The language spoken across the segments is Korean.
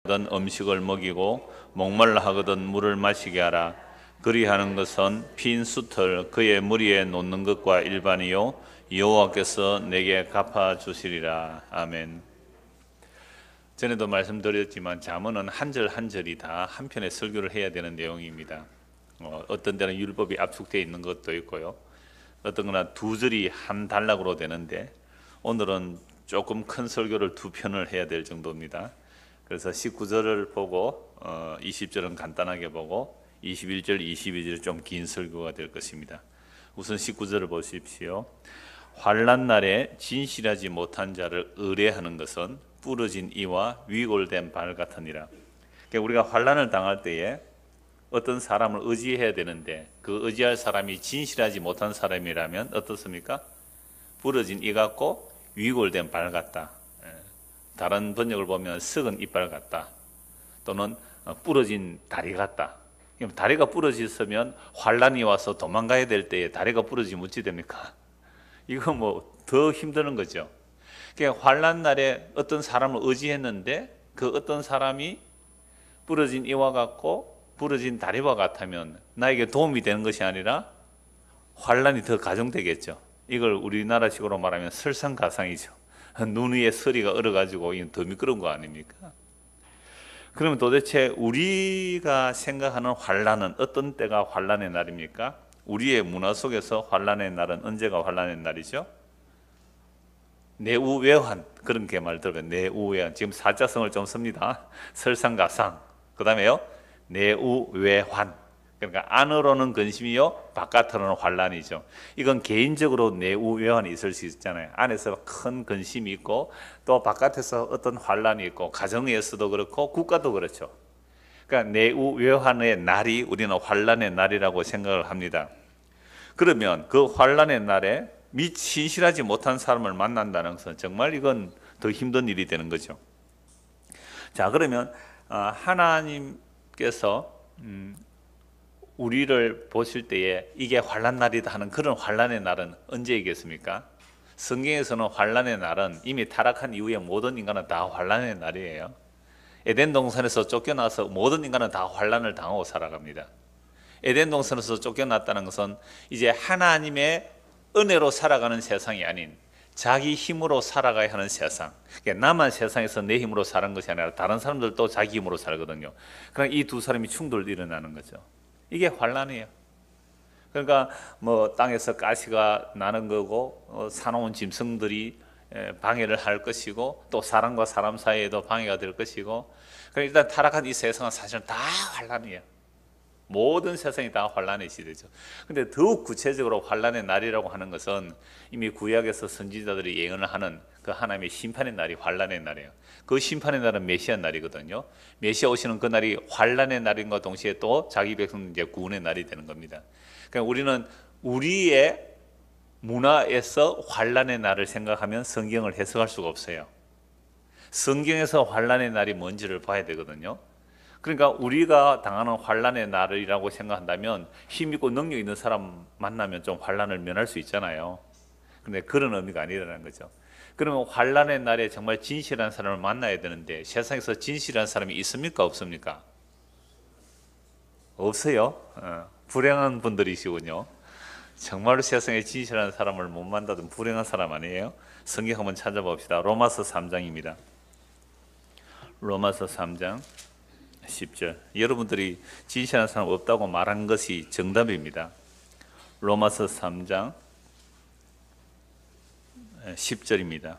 하거든 음식을 먹이고 목말라 하거든 물을 마시게 하라. 그리하는 것은 핀 숫을 그의 머리에 놓는 것과 일반이요 여호와께서 내게 갚아주시리라. 아멘. 전에도 말씀드렸지만 잠언은 한 절 한 절이 다 한 편의 설교를 해야 되는 내용입니다. 어떤 데는 율법이 압축되어 있는 것도 있고요. 어떤 거나 두 절이 한 단락으로 되는데 오늘은 조금 큰 설교를 두 편을 해야 될 정도입니다. 그래서 19절을 보고 20절은 간단하게 보고 21절, 22절 좀 긴 설교가 될 것입니다. 우선 19절을 보십시오. 환난 날에 진실하지 못한 자를 의뢰하는 것은 부러진 이와 위골된 발 같으니라. 그러니까 우리가 환난을 당할 때에 어떤 사람을 의지해야 되는데 그 의지할 사람이 진실하지 못한 사람이라면 어떻습니까? 부러진 이 같고 위골된 발 같다. 다른 번역을 보면 썩은 이빨 같다. 또는 부러진 다리 같다. 다리가 부러졌으면 환난이 와서 도망가야 될 때에 다리가 부러지면 어찌 됩니까? 이거 뭐 더 힘드는 거죠. 그러니까 환난 날에 어떤 사람을 의지했는데 그 어떤 사람이 부러진 이와 같고 부러진 다리와 같으면 나에게 도움이 되는 것이 아니라 환난이 더 가중되겠죠. 이걸 우리나라식으로 말하면 설상가상이죠. 눈 위에 서리가 얼어가지고 이건 더 미끄러운 거 아닙니까? 그러면 도대체 우리가 생각하는 환난은 어떤 때가 환난의 날입니까? 우리의 문화 속에서 환난의 날은 언제가 환난의 날이죠? 내우외환, 그런 게 말 들어요. 내우외환. 지금 사자성을 좀 씁니다. 설상가상. 그 다음에요 내우외환. 그러니까 안으로는 근심이요 바깥으로는 환난이죠. 이건 개인적으로 내우외환이 있을 수 있잖아요. 안에서 큰 근심이 있고 또 바깥에서 어떤 환난이 있고 가정에서도 그렇고 국가도 그렇죠. 그러니까 내우외환의 날이 우리는 환난의 날이라고 생각을 합니다. 그러면 그 환난의 날에 신실하지 못한 사람을 만난다는 것은 정말 이건 더 힘든 일이 되는 거죠. 자, 그러면 하나님께서 우리를 보실 때에 이게 환난 날이다 하는 그런 환난의 날은 언제이겠습니까? 성경에서는 환난의 날은 이미 타락한 이후에 모든 인간은 다 환난의 날이에요. 에덴 동산에서 쫓겨나서 모든 인간은 다 환난을 당하고 살아갑니다. 에덴 동산에서 쫓겨났다는 것은 이제 하나님의 은혜로 살아가는 세상이 아닌 자기 힘으로 살아가야 하는 세상. 그러니까 나만 세상에서 내 힘으로 사는 것이 아니라 다른 사람들도 자기 힘으로 살거든요. 그러니까 이 두 사람이 충돌이 일어나는 거죠. 이게 환난이에요. 그러니까 뭐 땅에서 가시가 나는 거고 사나운 짐승들이 방해를 할 것이고 또 사람과 사람 사이에도 방해가 될 것이고 그러니까 일단 타락한 이 세상은 사실은 다 환난이에요. 모든 세상이 다 환난의 시대죠. 근데 더욱 구체적으로 환난의 날이라고 하는 것은 이미 구약에서 선지자들이 예언을 하는 그 하나님의 심판의 날이 환난의 날이에요. 그 심판의 날은 메시아 날이거든요. 메시아 오시는 그 날이 환난의 날인과 동시에 또 자기 백성 이제 구원의 날이 되는 겁니다. 그러니까 우리는 우리의 문화에서 환난의 날을 생각하면 성경을 해석할 수가 없어요. 성경에서 환난의 날이 뭔지를 봐야 되거든요. 그러니까 우리가 당하는 환난의 날이라고 생각한다면 힘있고 능력 있는 사람 만나면 좀 환난을 면할 수 있잖아요. 그런데 그런 의미가 아니라는 거죠. 그러면 환난의 날에 정말 진실한 사람을 만나야 되는데 세상에서 진실한 사람이 있습니까? 없습니까? 없어요. 불행한 분들이시군요. 정말로 세상에 진실한 사람을 못 만나던 불행한 사람 아니에요? 성경 한번 찾아봅시다. 로마서 3장입니다. 로마서 3장 10절. 여러분들이 진실한 사람 없다고 말한 것이 정답입니다. 로마서 3장 10절입니다.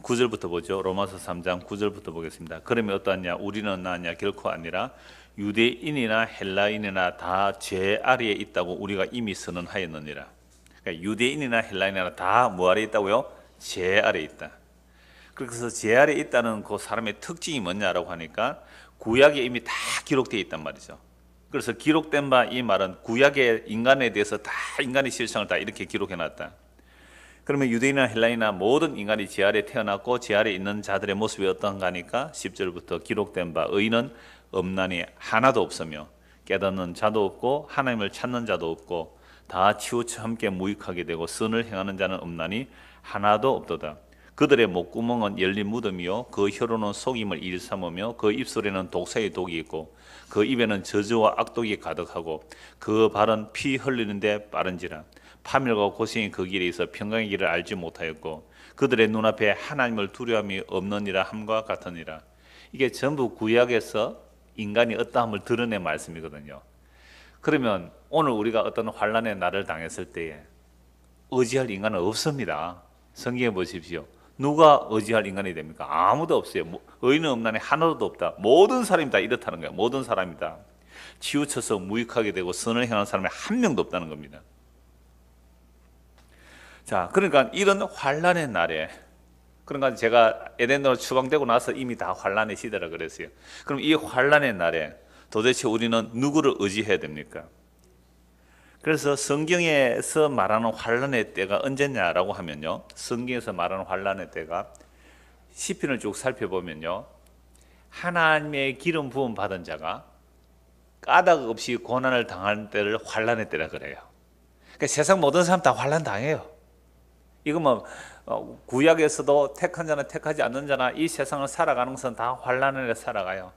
9절부터 보죠. 로마서 3장 9절부터 보겠습니다. 그러면 어떠하냐? 우리는 나냐? 결코 아니라 유대인이나 헬라인이나 다 죄 아래에 있다고 우리가 이미 선언하였느니라. 그러니까 유대인이나 헬라인이나 다 뭐 아래에 있다고요? 죄 아래에 있다. 그래서 죄 아래에 있다는 그 사람의 특징이 뭐냐라고 하니까 구약에 이미 다 기록되어 있단 말이죠. 그래서 기록된 바 이 말은 구약의 인간에 대해서 다 인간의 실상을 다 이렇게 기록해놨다. 그러면 유대인이나 헬라인이나 모든 인간이 죄 아래에 태어났고 죄 아래에 있는 자들의 모습이 어떤가 하니까 10절부터 기록된 바 의인은 없나니 하나도 없으며 깨닫는 자도 없고 하나님을 찾는 자도 없고 다 치우쳐 함께 무익하게 되고 선을 행하는 자는 없나니 하나도 없도다. 그들의 목구멍은 열린 무덤이요 그 혀로는 속임을 일삼으며 그 입술에는 독사의 독이 있고 그 입에는 저주와 악독이 가득하고 그 발은 피 흘리는데 빠른지라 파멸과 고생이 그 길에 있어 평강의 길을 알지 못하였고 그들의 눈앞에 하나님을 두려움이 없느니라 함과 같으니라. 이게 전부 구약에서 인간이 어떠함을 드러낸 말씀이거든요. 그러면 오늘 우리가 어떤 환난의 날을 당했을 때에 의지할 인간은 없습니다. 성경에 보십시오. 누가 의지할 인간이 됩니까? 아무도 없어요. 의인은 없나니 하나도 없다. 모든 사람이 다 이렇다는 거예요. 모든 사람이 다 치우쳐서 무익하게 되고 선을 행하는 사람이 한 명도 없다는 겁니다. 자, 그러니까 이런 환난의 날에, 그러니까 제가 에덴으로 추방되고 나서 이미 다 환난의 시대라 그랬어요. 그럼 이 환난의 날에 도대체 우리는 누구를 의지해야 됩니까? 그래서 성경에서 말하는 환난의 때가 언제냐라고 하면요, 성경에서 말하는 환난의 때가 시편을 쭉 살펴보면요, 하나님의 기름 부음 받은 자가 까닭 없이 고난을 당하는 때를 환난의 때라 그래요. 그러니까 세상 모든 사람 다 환난 당해요. 이거 뭐 구약에서도 택한 자나 택하지 않는 자나 이 세상을 살아가는 것은 다 환난을 살아가요.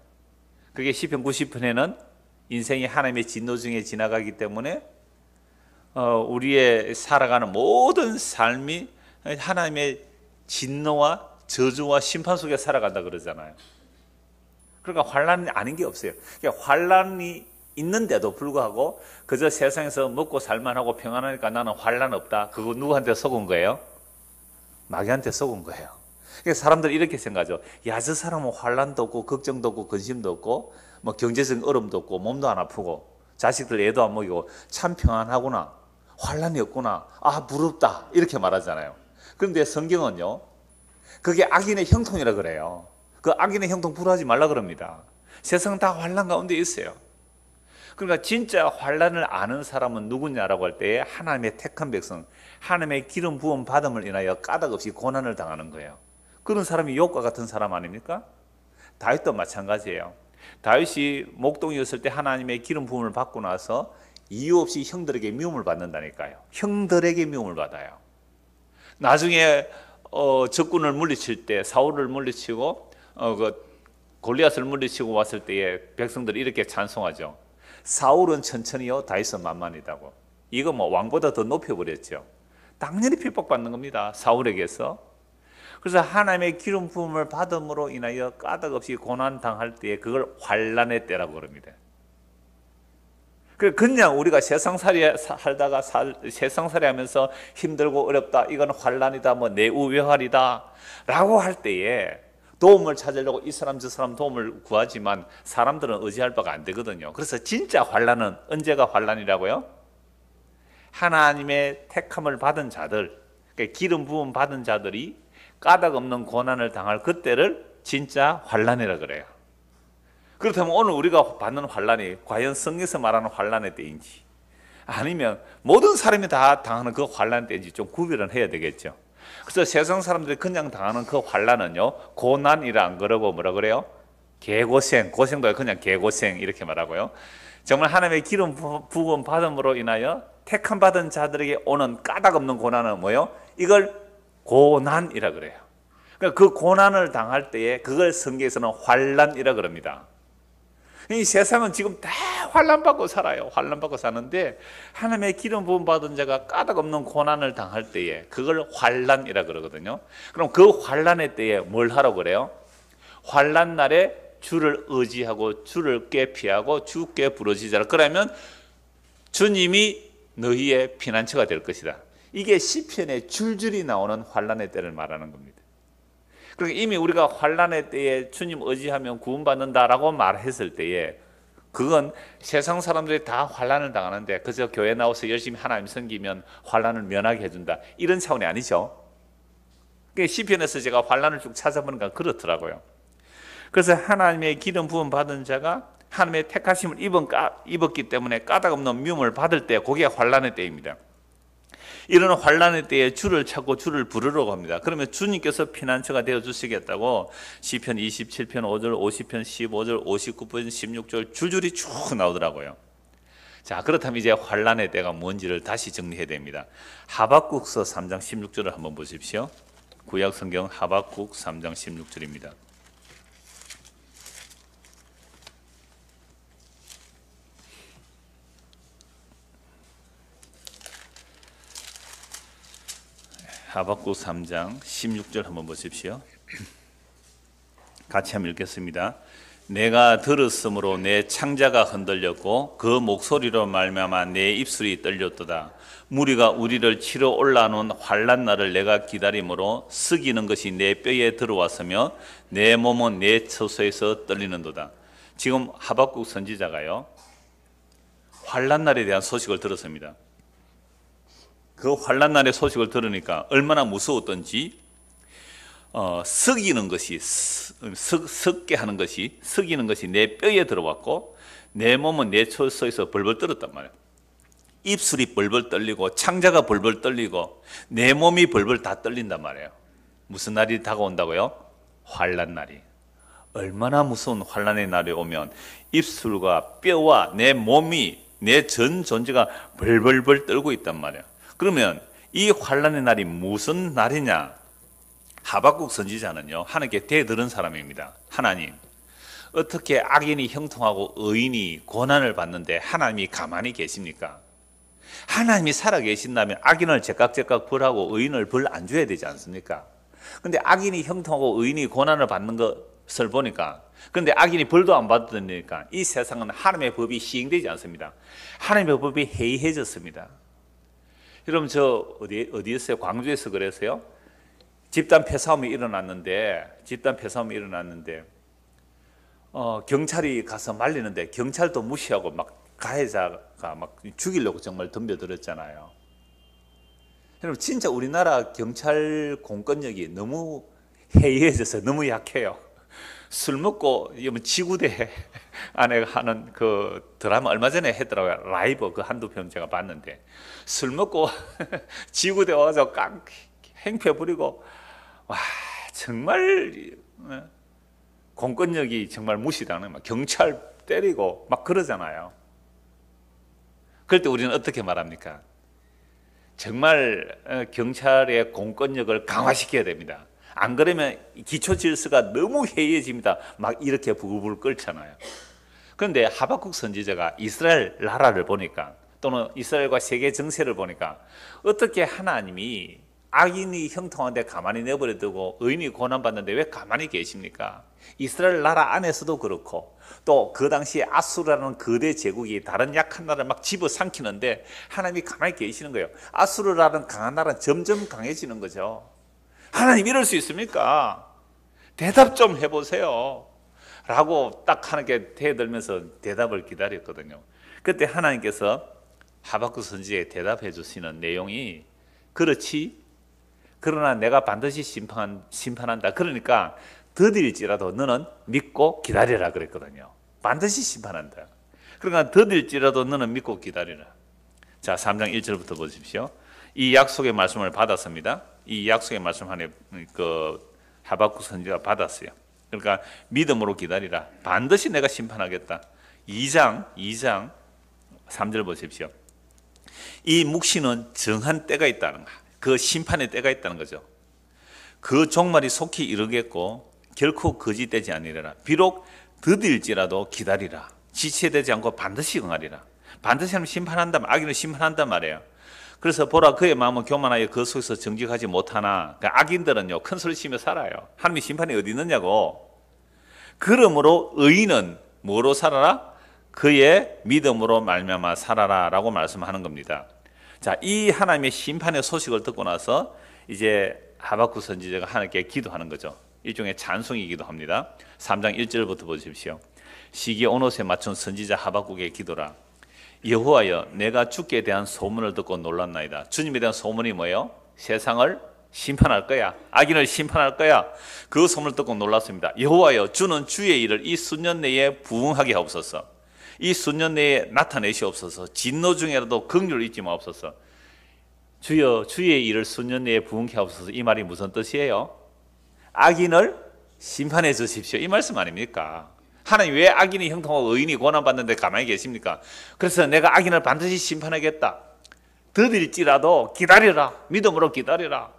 그게 시편 90편에는 인생이 하나님의 진노 중에 지나가기 때문에 우리의 살아가는 모든 삶이 하나님의 진노와 저주와 심판 속에 살아간다 그러잖아요. 그러니까 환난이 아닌 게 없어요. 그러니까 환난이 있는데도 불구하고 그저 세상에서 먹고 살만하고 평안하니까 나는 환난 없다. 그거 누구한테 속은 거예요? 마귀한테 속은 거예요. 그러니까 사람들이 이렇게 생각하죠. 야, 저 사람은 환난도 없고 걱정도 없고 근심도 없고 뭐 경제적인 어려움도 없고 몸도 안 아프고 자식들 애도 안 먹이고 참 평안하구나. 환난이 없구나. 아, 부럽다. 이렇게 말하잖아요. 그런데 성경은요, 그게 악인의 형통이라 그래요. 그 악인의 형통 부러워하지 말라 그럽니다. 세상은 다 환난 가운데 있어요. 그러니까 진짜 환난을 아는 사람은 누구냐라고 할 때에 하나님의 택한 백성, 하나님의 기름 부음 받음을 인하여 까닭 없이 고난을 당하는 거예요. 그런 사람이 욥과 같은 사람 아닙니까? 다윗도 마찬가지예요. 다윗이 목동이었을 때 하나님의 기름 부음을 받고 나서 이유 없이 형들에게 미움을 받는다니까요. 형들에게 미움을 받아요. 나중에 적군을 물리칠 때 사울을 물리치고 골리앗을 물리치고 왔을 때에 백성들이 이렇게 찬송하죠. 사울은 천천히요, 다윗은 만만이다고. 이거 뭐 왕보다 더 높여버렸죠. 당연히 핍박받는 겁니다, 사울에게서. 그래서 하나님의 기름 부음을 받음으로 인하여 까닭 없이 고난 당할 때에 그걸 환난의 때라고 그럽니다. 그냥 우리가 세상살이 살다가 세상살이 하면서 힘들고 어렵다, 이건 환난이다, 뭐 내우외활이다 라고 할 때에 도움을 찾으려고 이 사람 저 사람 도움을 구하지만 사람들은 의지할 바가 안 되거든요. 그래서 진짜 환난은 언제가 환난이라고요? 하나님의 택함을 받은 자들, 그러니까 기름 부음 받은 자들이 까닭 없는 고난을 당할 그때를 진짜 환난이라 그래요. 그렇다면 오늘 우리가 받는 환난이 과연 성경에서 말하는 환난의 때인지 아니면 모든 사람이 다 당하는 그 환난의 때인지 좀 구별을 해야 되겠죠. 그래서 세상 사람들이 그냥 당하는 그 환난은요, 고난이라 안 그러고 뭐라 그래요? 개고생, 고생도 그냥 개고생 이렇게 말하고요. 정말 하나님의 기름 부음 받음으로 인하여 택함 받은 자들에게 오는 까닭 없는 고난은 뭐예요? 이걸 고난이라 그래요. 그러니까 그 고난을 당할 때에 그걸 성경에서는 환난이라 그럽니다. 이 세상은 지금 다 환난받고 살아요. 환난받고 사는데 하나님의 기름 부음 받은 자가 까닭 없는 고난을 당할 때에 그걸 환난이라 그러거든요. 그럼 그 환난의 때에 뭘 하라고 그래요? 환난 날에 주를 의지하고 주를 피하고 주께 부르짖으라. 그러면 주님이 너희의 피난처가 될 것이다. 이게 시편에 줄줄이 나오는 환난의 때를 말하는 겁니다. 그러니까 이미 우리가 환난의 때에 주님 의지하면 구원받는다라고 말했을 때에 그건 세상 사람들이 다 환난을 당하는데 그저 교회 나와서 열심히 하나님 섬기면 환난을 면하게 해준다, 이런 차원이 아니죠. 그러니까 시편에서 제가 환난을 쭉 찾아보니까 그렇더라고요. 그래서 하나님의 기름 부음 받은 자가 하나님의 택하심을 입었기 때문에 까닭 없는 미움을 받을 때 그게 환난의 때입니다. 이런 환난의 때에 주를 찾고 주를 부르려고 합니다. 그러면 주님께서 피난처가 되어 주시겠다고 시편 27편 5절, 50편 15절, 59편 16절 줄줄이 쭉 나오더라고요. 자, 그렇다면 이제 환난의 때가 뭔지를 다시 정리해야 됩니다. 하박국서 3장 16절을 한번 보십시오. 구약성경 하박국 3장 16절입니다. 하박국 3장 16절 한번 보십시오. 같이 한번 읽겠습니다. 내가 들었으므로 내 창자가 흔들렸고 그 목소리로 말미암아 내 입술이 떨렸도다. 무리가 우리를 치러 올라오는 환난 날을 내가 기다림으로 쓰기는 것이 내 뼈에 들어왔으며 내 몸은 내 처소에서 떨리는도다. 지금 하박국 선지자가요, 환난 날에 대한 소식을 들었습니다. 그 환난 날의 소식을 들으니까 얼마나 무서웠던지, 썩이는 것이, 썩게 하는 것이, 썩이는 것이 내 뼈에 들어왔고 내 몸은 내 처소에서 벌벌 떨었단 말이에요. 입술이 벌벌 떨리고 창자가 벌벌 떨리고 내 몸이 벌벌 다 떨린단 말이에요. 무슨 날이 다가온다고요? 환난 날이. 얼마나 무서운 환난의 날이 오면 입술과 뼈와 내 몸이, 내 전 존재가 벌벌벌 떨고 있단 말이에요. 그러면 이 환난의 날이 무슨 날이냐? 하박국 선지자는요, 하나님께 대들은 사람입니다. 하나님, 어떻게 악인이 형통하고 의인이 고난을 받는데 하나님이 가만히 계십니까? 하나님이 살아계신다면 악인을 제깍제깍 벌하고 의인을 벌 안 줘야 되지 않습니까? 근데 악인이 형통하고 의인이 고난을 받는 것을 보니까, 근데 악인이 벌도 안 받으니까 이 세상은 하나님의 법이 시행되지 않습니다. 하나님의 법이 해이해졌습니다. 여러분, 저 어디였어요? 광주에서 그랬어요? 집단 폐싸움이 일어났는데 경찰이 가서 말리는데 경찰도 무시하고 막 가해자가 막 죽이려고 정말 덤벼들었잖아요. 여러분, 진짜 우리나라 경찰 공권력이 너무 해이해져서 너무 약해요. 술 먹고 지구대 안에 하는 그 드라마 얼마 전에 했더라고요. 라이브 그 한두 편 제가 봤는데, 술 먹고 지구대 와서 깡 행패 부리고, 와, 정말 공권력이 정말 무시당하는, 막 경찰 때리고 막 그러잖아요. 그럴 때 우리는 어떻게 말합니까? 정말 경찰의 공권력을 강화시켜야 됩니다. 안 그러면 기초 질서가 너무 해이해집니다. 막 이렇게 부글부글 끓잖아요. 그런데 하박국 선지자가 이스라엘 나라를 보니까, 또는 이스라엘과 세계 정세를 보니까, 어떻게 하나님이 악인이 형통한데 가만히 내버려 두고 의인이 고난받는데 왜 가만히 계십니까? 이스라엘 나라 안에서도 그렇고, 또 그 당시에 아수르라는 거대 제국이 다른 약한 나라를 막 집어삼키는데 하나님이 가만히 계시는 거예요. 아수르라는 강한 나라는 점점 강해지는 거죠. 하나님 이럴 수 있습니까? 대답 좀 해보세요 라고 딱 하나님께 대들면서 대답을 기다렸거든요. 그때 하나님께서 하박국 선지자에 대답해 주시는 내용이, 그렇지, 그러나 내가 반드시 심판한다. 그러니까 더딜지라도 너는 믿고 기다리라 그랬거든요. 반드시 심판한다. 그러니까 더딜지라도 너는 믿고 기다리라. 자, 3장 1절부터 보십시오. 이 약속의 말씀을 받았습니다. 이 약속의 말씀 안에 그 하박국 선지자가 받았어요. 그러니까 믿음으로 기다리라. 반드시 내가 심판하겠다. 2장 3절 보십시오. 이 묵시는 정한 때가 있다는 거, 그 심판의 때가 있다는 거죠. 그 종말이 속히 이르겠고 결코 거짓되지 아니하리라. 비록 더딜지라도 기다리라. 지체되지 않고 반드시 응하리라. 반드시 하면 심판한다, 악인을 심판한단 말이에요. 그래서 보라, 그의 마음은 교만하여 그 속에서 정직하지 못하나, 그러니까 악인들은요 큰 소리 치며 살아요. 하나님의 심판이 어디 있느냐고. 그러므로 의인은 뭐로 살아라? 그의 믿음으로 말미암아 살아라 라고 말씀하는 겁니다. 자, 이 하나님의 심판의 소식을 듣고 나서 이제 하박국 선지자가 하나님께 기도하는 거죠. 일종의 찬송이기도 합니다. 3장 1절부터 보십시오. 시기 온옷에 맞춘 선지자 하박국의 기도라. 여호와여, 내가 주께 대한 소문을 듣고 놀랐나이다. 주님에 대한 소문이 뭐예요? 세상을 심판할 거야, 악인을 심판할 거야. 그 소문을 듣고 놀랐습니다. 여호와여, 주는 주의 일을 이 수년 내에 부응하게 하옵소서. 이 수년 내에 나타내시옵소서. 진노 중에라도 긍휼을 잊지 마옵소서. 주여, 주의 일을 수년 내에 부응케 하옵소서. 이 말이 무슨 뜻이에요? 악인을 심판해 주십시오, 이 말씀 아닙니까? 하나님, 왜 악인이 형통하고 의인이 고난받는데 가만히 계십니까? 그래서 내가 악인을 반드시 심판하겠다. 더딜지라도 기다리라. 믿음으로 기다리라.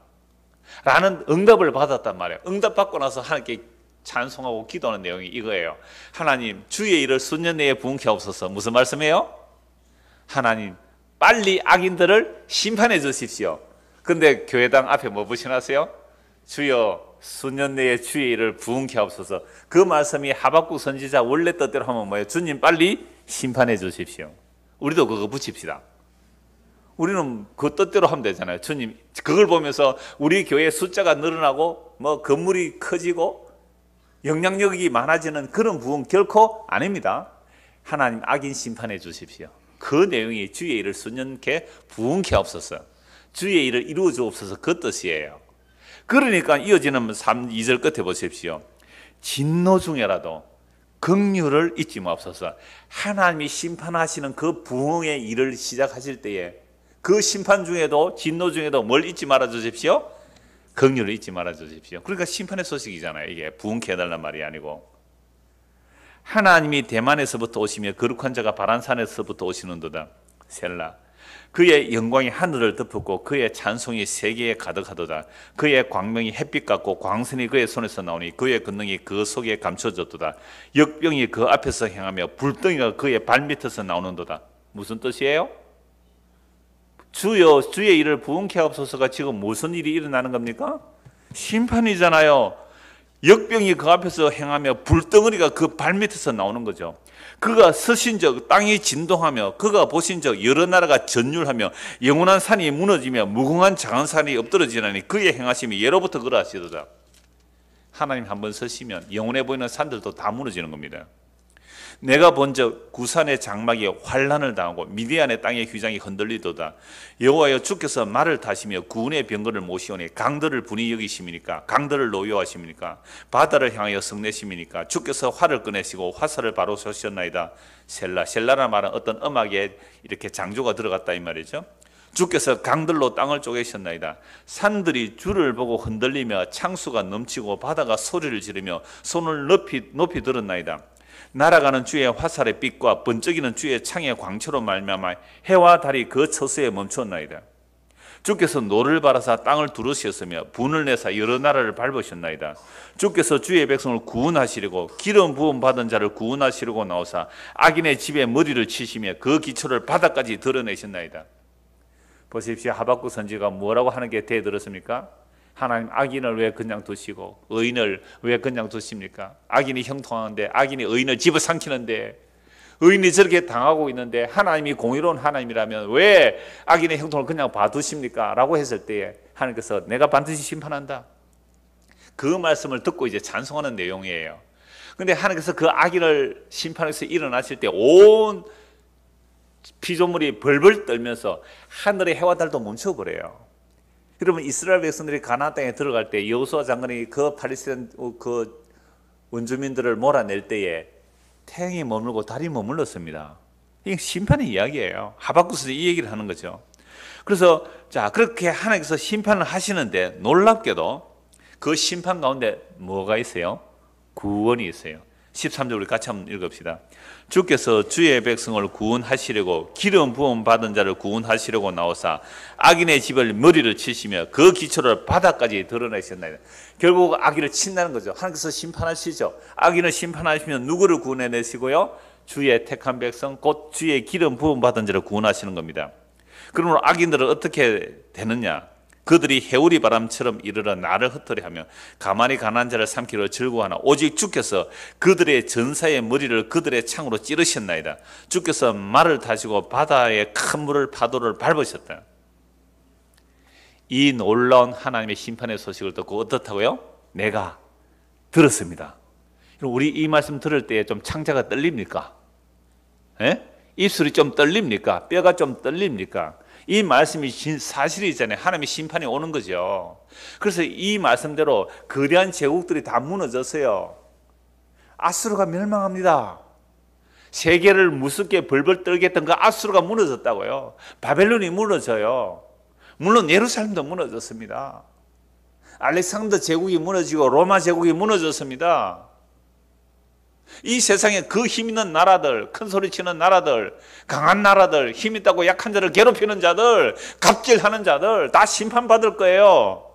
라는 응답을 받았단 말이에요. 응답받고 나서 하나님께 찬송하고 기도하는 내용이 이거예요. 하나님, 주의 일을 수년 내에 부응케 하옵소서. 무슨 말씀이에요? 하나님, 빨리 악인들을 심판해 주십시오. 근데 교회당 앞에 뭐 붙여놨어요? 주여, 수년 내에 주의 일을 부응케 하옵소서. 그 말씀이 하박국 선지자 원래 뜻대로 하면 뭐예요? 주님 빨리 심판해 주십시오. 우리도 그거 붙입시다. 우리는 그 뜻대로 하면 되잖아요. 주님, 그걸 보면서 우리 교회 숫자가 늘어나고 뭐 건물이 커지고 영향력이 많아지는 그런 부흥 결코 아닙니다. 하나님, 악인 심판해 주십시오. 그 내용이 주의 일을 수년케 부흥케 하옵소서. 주의 일을 이루어 주옵소서, 그 뜻이에요. 그러니까 이어지는 2절 끝에 보십시오. 진노 중에라도 긍휼을 잊지 마옵소서. 하나님이 심판하시는 그 부흥의 일을 시작하실 때에 그 심판 중에도, 진노 중에도 뭘 잊지 말아 주십시오? 긍휼을 잊지 말아 주십시오. 그러니까 심판의 소식이잖아요. 이게 부흥케 해달란 말이 아니고. 하나님이 대만에서부터 오시며 거룩한 자가 바란산에서부터 오시는도다. 셀라. 그의 영광이 하늘을 덮었고 그의 찬송이 세계에 가득하도다. 그의 광명이 햇빛 같고 광선이 그의 손에서 나오니 그의 권능이 그 속에 감춰졌도다. 역병이 그 앞에서 행하며 불덩이가 그의 발밑에서 나오는도다. 무슨 뜻이에요? 주여, 주의 일을 부응케 하옵소서가 지금 무슨 일이 일어나는 겁니까? 심판이잖아요. 역병이 그 앞에서 행하며 불덩어리가 그 발밑에서 나오는 거죠. 그가 서신 적 땅이 진동하며 그가 보신 적 여러 나라가 전율하며 영원한 산이 무너지며 무궁한 작은 산이 엎드러지나니 그의 행하심이 예로부터 그러하시도다. 하나님 한번 서시면 영원해 보이는 산들도 다 무너지는 겁니다. 내가 본적 구산의 장막이 환란을 당하고 미디안의 땅의 휘장이 흔들리도다. 여호와여, 주께서 말을 타시며 구원의 병거를 모시오니 강들을 분이 여기심이니까, 강들을 노여하심이니까, 바다를 향하여 성내심이니까, 주께서 활을 꺼내시고 화살을 바로 쏘셨나이다. 셀라. 셀라라는 말은 어떤 음악에 이렇게 장조가 들어갔다 이 말이죠. 주께서 강들로 땅을 쪼개셨나이다. 산들이 주를 보고 흔들리며 창수가 넘치고 바다가 소리를 지르며 손을 높이 들었나이다. 날아가는 주의 화살의 빛과 번쩍이는 주의 창의 광채로 말미암아 해와 달이 그 처소에 멈췄나이다. 주께서 노를 바라사 땅을 두르셨으며 분을 내사 여러 나라를 밟으셨나이다. 주께서 주의 백성을 구원하시려고 기름 부음 받은 자를 구원하시려고 나오사 악인의 집에 머리를 치시며 그 기초를 바닥까지 드러내셨나이다. 보십시오. 하박국 선지가 뭐라고 하는 게 대들었습니까? 하나님, 악인을 왜 그냥 두시고 의인을 왜 그냥 두십니까? 악인이 형통하는데, 악인이 의인을 집어삼키는데, 의인이 저렇게 당하고 있는데 하나님이 공의로운 하나님이라면 왜 악인의 형통을 그냥 봐두십니까? 라고 했을 때에 하나님께서 내가 반드시 심판한다. 그 말씀을 듣고 이제 찬송하는 내용이에요. 그런데 하나님께서 그 악인을 심판해서 일어나실 때 온 피조물이 벌벌 떨면서 하늘의 해와 달도 멈춰버려요. 여러분, 이스라엘 백성들이 가나안 땅에 들어갈 때 여호수아 장군이 그 팔레스타인 그 원주민들을 몰아낼 때에 태양이 머물고 달이 머물렀습니다. 이게 심판의 이야기예요. 하박국에서 이 얘기를 하는 거죠. 그래서 자, 그렇게 하나님께서 심판을 하시는데 놀랍게도 그 심판 가운데 뭐가 있어요? 구원이 있어요. 13절 우리 같이 한번 읽읍시다. 주께서 주의 백성을 구원하시려고 기름 부음 받은 자를 구원하시려고 나오사 악인의 집을 머리를 치시며 그 기초를 바닥까지 드러내셨나이다. 결국 악인을 친다는 거죠. 하나님께서 심판하시죠. 악인을 심판하시면 누구를 구원해내시고요? 주의 택한 백성, 곧 주의 기름 부음 받은 자를 구원하시는 겁니다. 그러므로 악인들은 어떻게 되느냐? 그들이 해오리 바람처럼 이르러 나를 흩어리하며 가만히 가난한 자를 삼키려 즐거워하나 오직 주께서 그들의 전사의 머리를 그들의 창으로 찌르셨나이다. 주께서 말을 타시고 바다의 큰 물을 파도를 밟으셨다. 이 놀라운 하나님의 심판의 소식을 듣고 어떻다고요? 내가 들었습니다. 우리 이 말씀 들을 때 좀 창자가 떨립니까? 에? 입술이 좀 떨립니까? 뼈가 좀 떨립니까? 이 말씀이 사실이잖아요. 하나님의 심판이 오는 거죠. 그래서 이 말씀대로 거대한 제국들이 다 무너졌어요. 아수르가 멸망합니다. 세계를 무섭게 벌벌 떨게 했던 그 아수르가 무너졌다고요. 바벨론이 무너져요. 물론 예루살렘도 무너졌습니다. 알렉산더 제국이 무너지고 로마 제국이 무너졌습니다. 이 세상에 그 힘 있는 나라들, 큰 소리 치는 나라들, 강한 나라들, 힘 있다고 약한 자를 괴롭히는 자들, 갑질하는 자들 다 심판받을 거예요.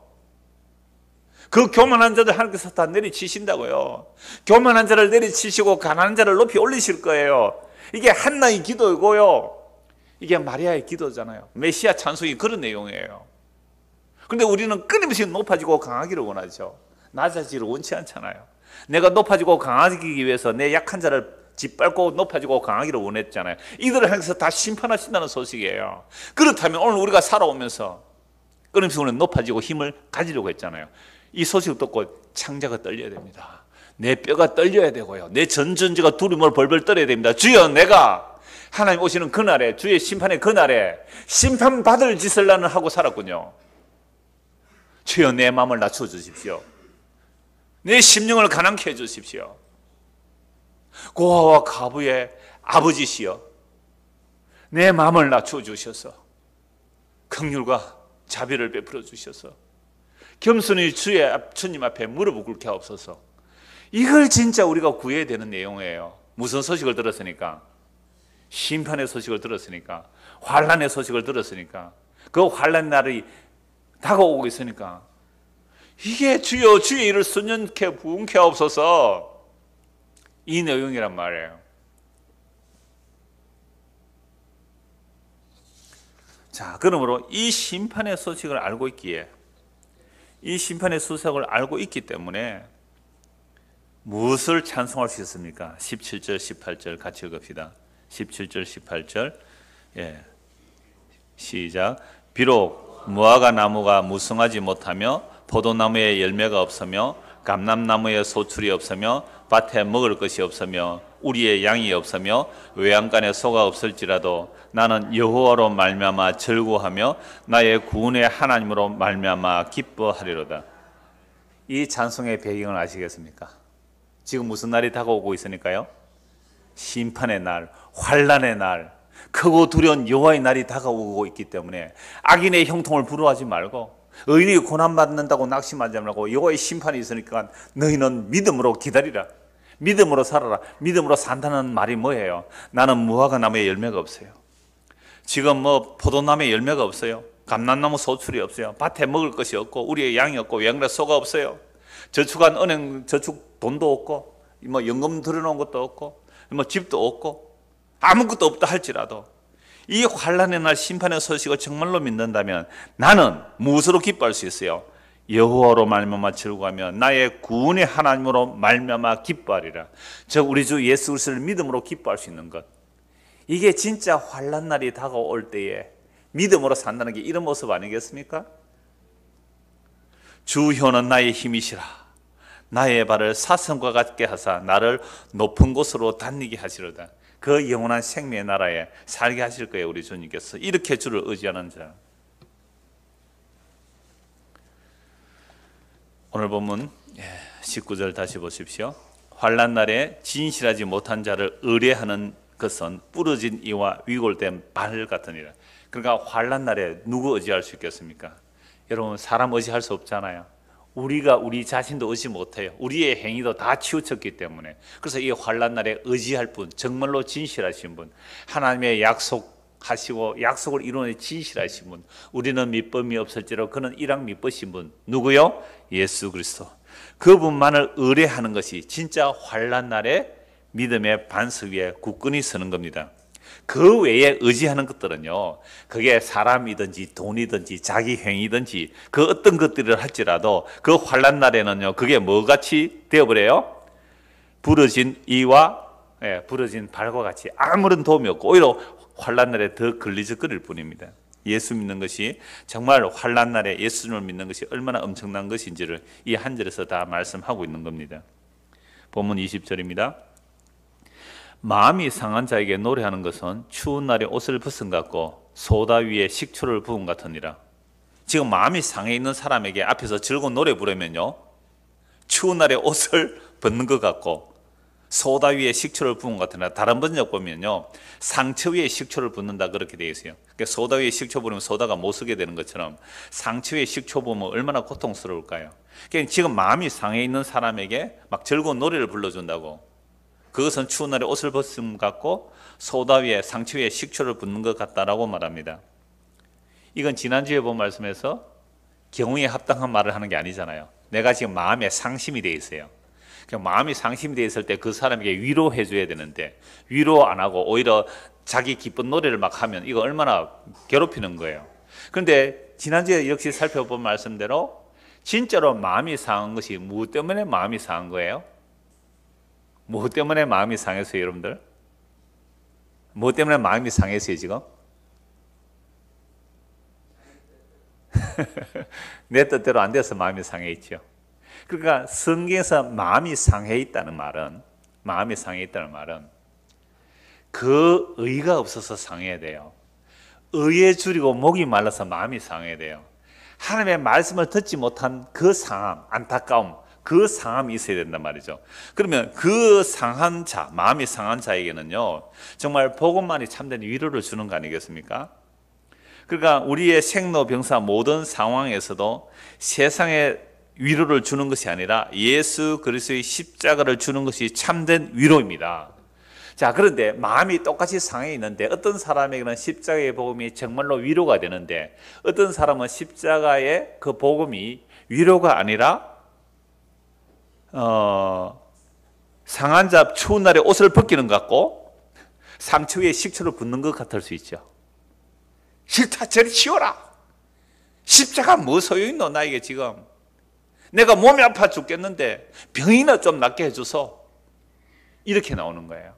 그 교만한 자들 하나님께서 다 내리치신다고요. 교만한 자를 내리치시고 가난한 자를 높이 올리실 거예요. 이게 한나의 기도이고요, 이게 마리아의 기도잖아요. 메시아 찬송이 그런 내용이에요. 그런데 우리는 끊임없이 높아지고 강하기를 원하죠. 낮아지기를 원치 않잖아요. 내가 높아지고 강하기 위해서 내 약한 자를 짓밟고 높아지고 강하기를 원했잖아요. 이들을 향해서 다 심판하신다는 소식이에요. 그렇다면 오늘 우리가 살아오면서 끊임없이 우리는 높아지고 힘을 가지려고 했잖아요. 이 소식을 듣고 창자가 떨려야 됩니다. 내 뼈가 떨려야 되고요, 내 전전지가 두려움을 벌벌 떨어야 됩니다. 주여, 내가 하나님 오시는 그날에, 주의 심판의 그날에 심판받을 짓을 나는 하고 살았군요. 주여, 내 마음을 낮춰주십시오. 내 심령을 가난케 해주십시오. 고아와 과부의 아버지시여, 내 마음을 낮춰주셔서 긍휼과 자비를 베풀어 주셔서 겸손히 주님 앞에 무릎을 꿇게 하옵소서. 이걸 진짜 우리가 구해야 되는 내용이에요. 무슨 소식을 들었으니까? 심판의 소식을 들었으니까, 환난의 소식을 들었으니까, 그 환난 날이 다가오고 있으니까, 이게 주여 주의 일을 순전케 부응케 하옵소서, 이 내용이란 말이에요. 자, 그러므로 이 심판의 소식을 알고 있기에, 이 심판의 소식을 알고 있기 때문에 무엇을 찬송할 수 있습니까? 17절 18절 같이 읽읍시다. 17절 18절, 시작. 비록 무화과 나무가 무성하지 못하며 포도나무에 열매가 없으며 감람나무에 소출이 없으며 밭에 먹을 것이 없으며 우리의 양이 없으며 외양간에 소가 없을지라도 나는 여호와로 말미암아 즐거워하며 나의 구원의 하나님으로 말미암아 기뻐하리로다. 이 찬송의 배경을 아시겠습니까? 지금 무슨 날이 다가오고 있으니까요? 심판의 날, 환난의 날, 크고 두려운 여호와의 날이 다가오고 있기 때문에 악인의 형통을 부러워하지 말고, 의인이 고난받는다고 낙심하지 말고, 여호와의 심판이 있으니까 너희는 믿음으로 기다리라. 믿음으로 살아라. 믿음으로 산다는 말이 뭐예요? 나는 무화과 나무에 열매가 없어요. 지금 포도나무에 열매가 없어요. 감람나무 소출이 없어요. 밭에 먹을 것이 없고 우리의 양이 없고 외양간에 소가 없어요. 저축한 은행 저축 돈도 없고 연금 들여놓은 것도 없고 집도 없고 아무것도 없다 할지라도 이 환난의 날 심판의 소식을 정말로 믿는다면 나는 무엇으로 기뻐할 수 있어요? 여호와로 말미암아 즐거워하며 나의 구원의 하나님으로 말미암아 기뻐하리라. 즉 우리 주 예수 그리스도를 믿음으로 기뻐할 수 있는 것, 이게 진짜 환난 날이 다가올 때에 믿음으로 산다는 게 이런 모습 아니겠습니까? 주효는 나의 힘이시라. 나의 발을 사슴과 같게 하사 나를 높은 곳으로 다니게 하시로다. 그 영원한 생명의 나라에 살게 하실 거예요. 우리 주님께서 이렇게 주를 의지하는 자. 오늘 본문 19절 다시 보십시오. 환난 날에 진실하지 못한 자를 의뢰하는 것은 부러진 이와 위골된 발 같으니라. 그러니까 환난 날에 누구 의지할 수 있겠습니까? 여러분, 사람 의지할 수 없잖아요. 우리가 우리 자신도 의지 못해요. 우리의 행위도 다 치우쳤기 때문에. 그래서 이 환난 날에 의지할 분, 정말로 진실하신 분, 하나님의 약속하시고 약속을 이루는 진실하신 분, 우리는 밑범이 없을지라도 그는 일랑 밑버신 분, 누구요? 예수 그리스도. 그분만을 의뢰하는 것이 진짜 환난 날에 믿음의 반석 위에 굳건히 서는 겁니다. 그 외에 의지하는 것들은요, 그게 사람이든지 돈이든지 자기 행위든지 그 어떤 것들을 할지라도 그 환난 날에는요, 그게 뭐같이 되어버려요? 부러진 이와 부러진 발과 같이 아무런 도움이 없고 오히려 환난 날에 더 걸리적거릴 뿐입니다. 예수 믿는 것이 정말 환난 날에 예수님을 믿는 것이 얼마나 엄청난 것인지를 이 한 절에서 다 말씀하고 있는 겁니다. 본문 20절입니다. 마음이 상한 자에게 노래하는 것은 추운 날에 옷을 벗은 것 같고 소다 위에 식초를 부은 것 같으니라. 지금 마음이 상해 있는 사람에게 앞에서 즐거운 노래 부르면요, 추운 날에 옷을 벗는 것 같고 소다 위에 식초를 부은 것 같으니라. 다른 번역 보면요, 상처 위에 식초를 붓는다 그렇게 되어 있어요. 그러니까 소다 위에 식초 부으면 소다가 못 쓰게 되는 것처럼 상처 위에 식초 부으면 얼마나 고통스러울까요? 그러니까 지금 마음이 상해 있는 사람에게 막 즐거운 노래를 불러준다고. 그것은 추운 날에 옷을 벗음 같고 소다 위에 상처 위에 식초를 붓는 것 같다라고 말합니다. 이건 지난주에 본 말씀에서 경우에 합당한 말을 하는 게 아니잖아요. 내가 지금 마음에 상심이 돼 있어요. 마음이 상심이 돼 있을 때 그 사람에게 위로해 줘야 되는데 위로 안 하고 오히려 자기 기쁜 노래를 막 하면 이거 얼마나 괴롭히는 거예요. 그런데 지난주에 역시 살펴본 말씀대로 진짜로 마음이 상한 것이 무엇 때문에 마음이 상한 거예요? 무엇 때문에 마음이 상했어요, 여러분들? 무엇 때문에 마음이 상했어요, 지금? 내 뜻대로 안 돼서 마음이 상해 있죠. 그러니까 성경에서 마음이 상해 있다는 말은 그 의가 없어서 상해야 돼요. 의에 줄이고 목이 말라서 마음이 상해야 돼요. 하나님의 말씀을 듣지 못한 그 상함, 안타까움, 그 상함이 있어야 된단 말이죠. 그러면 그 상한 자, 마음이 상한 자에게는요, 정말 복음만이 참된 위로를 주는 거 아니겠습니까? 그러니까 우리의 생로병사 모든 상황에서도 세상에 위로를 주는 것이 아니라 예수 그리스도의 십자가를 주는 것이 참된 위로입니다. 자, 그런데 마음이 똑같이 상해 있는데 어떤 사람에게는 십자가의 복음이 정말로 위로가 되는데 어떤 사람은 십자가의 그 복음이 위로가 아니라 상한 자 추운 날에 옷을 벗기는 것 같고 상처 위에 식초를 붓는 것 같을 수 있죠. 싫다, 저리 치워라. 십자가 뭐 소용있노 나에게 지금. 내가 몸이 아파 죽겠는데 병이나 좀 낫게 해줘서. 이렇게 나오는 거예요.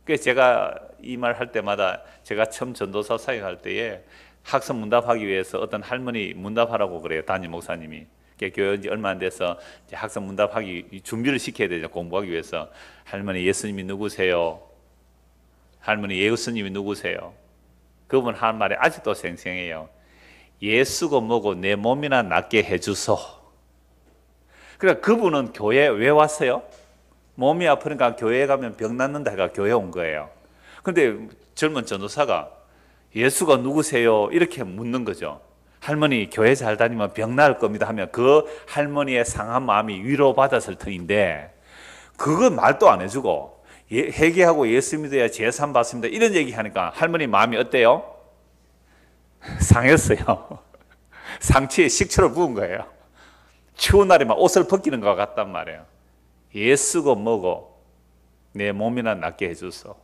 그래서 제가 이 말 할 때마다 제가 처음 전도사 사역할 때에 학습 문답하기 위해서 어떤 할머니 문답하라고 그래요. 담임 목사님이. 교회 온 지 얼마 안 돼서 학습 문답하기 준비를 시켜야 되죠. 공부하기 위해서. 할머니 예수님이 누구세요? 할머니 예수님이 누구세요? 그분 하는 말이 아직도 생생해요. 예수고 뭐고 내 몸이나 낫게 해주소. 그러니까 그분은 교회에 왜 왔어요? 몸이 아프니까 교회에 가면 병 낫는다 해가 교회에 온 거예요. 그런데 젊은 전도사가 예수가 누구세요? 이렇게 묻는 거죠. 할머니 교회 잘 다니면 병 나을 겁니다 하면 그 할머니의 상한 마음이 위로받았을 터인데 그건 말도 안 해주고 회개하고 예수 믿어야 재산 받습니다 이런 얘기하니까 할머니 마음이 어때요? 상했어요. 상처에 식초를 부은 거예요. 추운 날에 막 옷을 벗기는 것 같단 말이에요. 예수고 뭐고 내 몸이나 낫게 해줘서.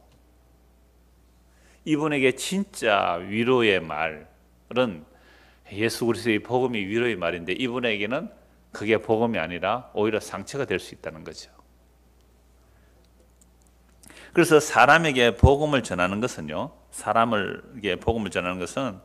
이분에게 진짜 위로의 말은 예수 그리스도의 복음이 위로의 말인데 이분에게는 그게 복음이 아니라 오히려 상처가 될 수 있다는 거죠. 그래서 사람에게 복음을 전하는 것은요, 사람에게 복음을 전하는 것은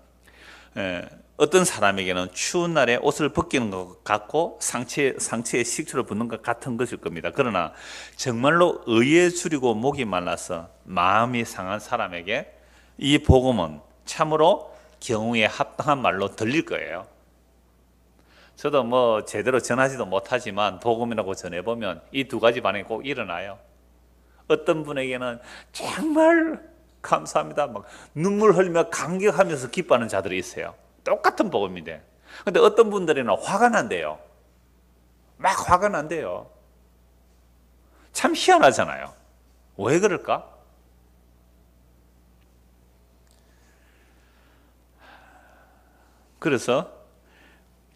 어떤 사람에게는 추운 날에 옷을 벗기는 것 같고 상처에 식초를 붓는 것 같은 것일 겁니다. 그러나 정말로 의에 줄이고 목이 말라서 마음이 상한 사람에게 이 복음은 참으로 경우에 합당한 말로 들릴 거예요. 저도 뭐 제대로 전하지도 못하지만 복음이라고 전해보면 이 두 가지 반응이 꼭 일어나요. 어떤 분에게는 정말 감사합니다. 막 눈물 흘리며 감격하면서 기뻐하는 자들이 있어요. 똑같은 복음인데. 근데 어떤 분들에는 화가 난대요. 막 화가 난대요. 참 희한하잖아요. 왜 그럴까? 그래서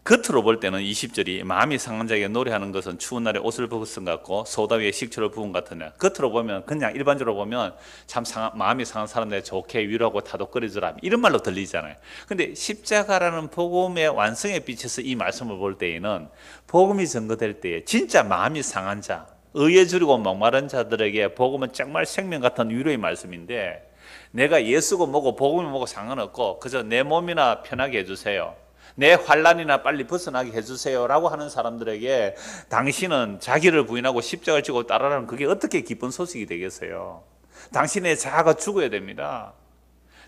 겉으로 볼 때는 20절이 마음이 상한 자에게 노래하는 것은 추운 날에 옷을 벗은 것 같고 소다 위에 식초를 부은 것 같으냐. 겉으로 보면 그냥 일반적으로 보면 참 마음이 상한 사람들 좋게 위로하고 다독거려주라 이런 말로 들리잖아요. 근데 십자가라는 복음의 완성에 비춰서 이 말씀을 볼 때에는 복음이 전거될 때에 진짜 마음이 상한 자, 의에 줄이고 목마른 자들에게 복음은 정말 생명 같은 위로의 말씀인데 내가 예수고 뭐고 복음이 뭐고 상관없고 그저 내 몸이나 편하게 해주세요. 내 환난이나 빨리 벗어나게 해주세요 라고 하는 사람들에게 당신은 자기를 부인하고 십자가를 지고 따라라는 그게 어떻게 기쁜 소식이 되겠어요? 당신의 자아가 죽어야 됩니다.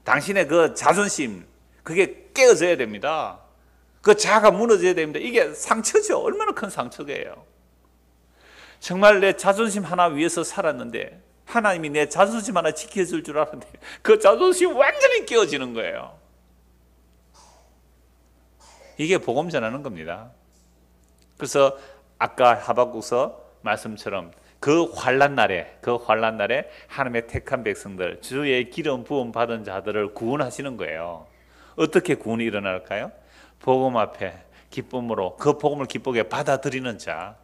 당신의 그 자존심 그게 깨어져야 됩니다. 그 자아가 무너져야 됩니다. 이게 상처죠. 얼마나 큰 상처예요. 정말 내 자존심 하나 위해서 살았는데 하나님이 내 자존심 하나 지켜줄 줄 알았는데 그 자존심이 완전히 깨어지는 거예요. 이게 복음 전하는 겁니다. 그래서 아까 하박국서 말씀처럼 그 환난 날에 하나님의 택한 백성들, 주의 기름 부음 받은 자들을 구원하시는 거예요. 어떻게 구원이 일어날까요? 복음 앞에 기쁨으로 그 복음을 기쁘게 받아들이는 자,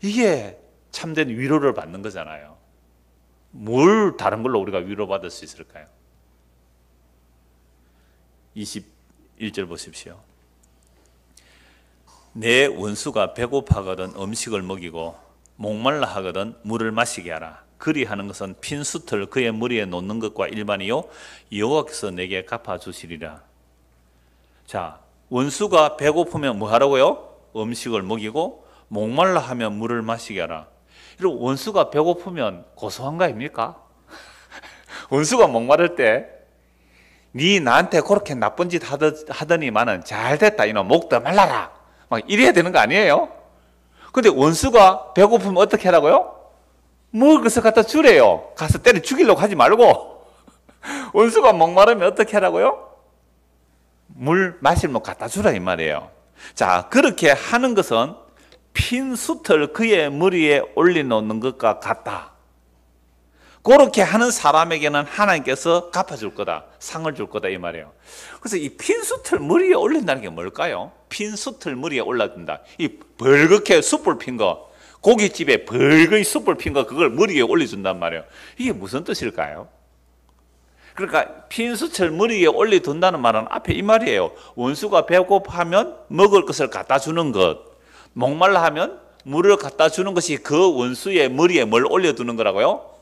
이게 참된 위로를 받는 거잖아요. 뭘 다른 걸로 우리가 위로받을 수 있을까요? 21절 보십시오. 내 원수가 배고파거든 음식을 먹이고 목말라 하거든 물을 마시게 하라. 그리하는 것은 핀 숯을 그의 머리에 놓는 것과 일반이요 여호와께서 내게 갚아주시리라. 자, 원수가 배고프면 뭐 하라고요? 음식을 먹이고 목말라 하면 물을 마시게 하라. 이런 원수가 배고프면 고소한 거 아닙니까? 원수가 목마를 때 네 나한테 그렇게 나쁜 짓 하더니만은 잘됐다 이놈 목도 말라라 막 이래야 되는 거 아니에요? 근데 원수가 배고프면 어떻게 하라고요? 먹을 것을 갖다 주래요. 가서 때려 죽이려고 하지 말고. 원수가 목마르면 어떻게 하라고요? 물 마실 뭐 갖다 주라 이 말이에요. 자, 그렇게 하는 것은 핀 숯을 그의 머리에 올려놓는 것과 같다. 그렇게 하는 사람에게는 하나님께서 갚아줄 거다, 상을 줄 거다 이 말이에요. 그래서 이 핀 숯을 머리에 올린다는 게 뭘까요? 핀 숯을 머리에 올려둔다. 이 벌겋게 숯불 핀 거, 고깃집에 벌겋게 숯불 핀 거, 그걸 머리에 올려준단 말이에요. 이게 무슨 뜻일까요? 그러니까 핀 숯을 머리에 올려둔다는 말은 앞에 이 말이에요. 원수가 배고파하면 먹을 것을 갖다 주는 것, 목말라 하면 물을 갖다 주는 것이 그 원수의 머리에 뭘 올려두는 거라고요?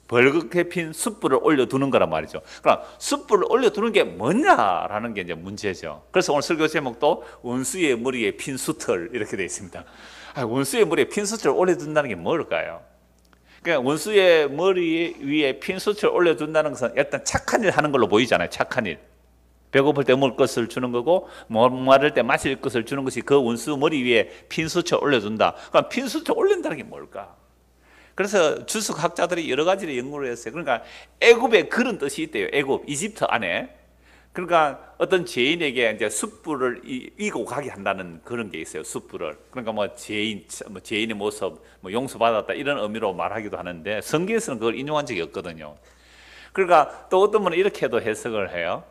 벌겋게 핀 숯불을 올려두는 거란 말이죠. 그럼 숯불을 올려두는 게 뭐냐라는 게 이제 문제죠. 그래서 오늘 설교 제목도 원수의 머리에 핀 숯을 이렇게 되어 있습니다. 원수의 머리에 핀 숯을 올려둔다는 게 뭘까요? 그러니까 원수의 머리 위에 핀 숯을 올려둔다는 것은 일단 착한 일 하는 걸로 보이잖아요. 착한 일. 배고플 때 먹을 것을 주는 거고 목마를 때 마실 것을 주는 것이 그 원수 머리 위에 핀 숯을 올려둔다. 그럼 핀 숯을 올린다는 게 뭘까? 그래서 주석학자들이 여러 가지를 연구를 했어요. 그러니까 애굽에 그런 뜻이 있대요. 애굽, 이집트 안에. 그러니까 어떤 죄인에게 이제 숯불을 이고 가게 한다는 그런 게 있어요. 숯불을. 그러니까 뭐 죄인의 모습, 뭐 용서받았다 이런 의미로 말하기도 하는데 성경에서는 그걸 인용한 적이 없거든요. 그러니까 또 어떤 분은 이렇게도 해석을 해요.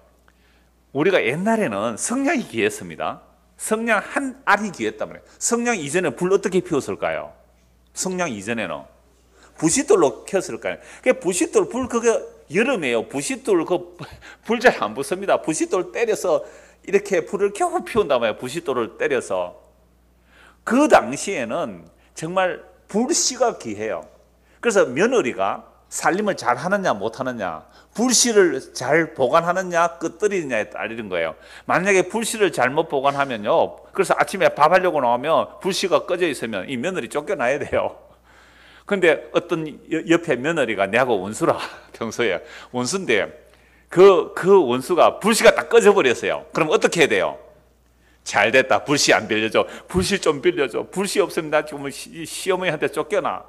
우리가 옛날에는 성냥이 귀했습니다. 성냥 한 알이 귀했단 말이에요. 성냥 이전에 불 어떻게 피웠을까요? 성냥 이전에는 부싯돌로 켰을까요? 그 부싯돌 불 그게 여름에요. 부싯돌 그 불 잘 안 붙습니다. 부싯돌 때려서 이렇게 불을 겨우 피운단 말이에요. 부싯돌을 때려서. 그 당시에는 정말 불씨가 귀해요. 그래서 며느리가 살림을 잘 하느냐 못 하느냐, 불씨를 잘 보관하느냐 끄트리느냐에 따르는 거예요. 만약에 불씨를 잘못 보관하면요, 그래서 아침에 밥 하려고 나오면 불씨가 꺼져 있으면 이 며느리 쫓겨나야 돼요. 근데 어떤 옆에 며느리가 내하고 원수라, 평소에 원수인데 그 원수가 불씨가 딱 꺼져 버렸어요. 그럼 어떻게 해야 돼요? 잘 됐다, 불씨 안 빌려줘, 불씨 좀 빌려줘, 불씨 없으면 나 지금 시어머니한테 쫓겨나.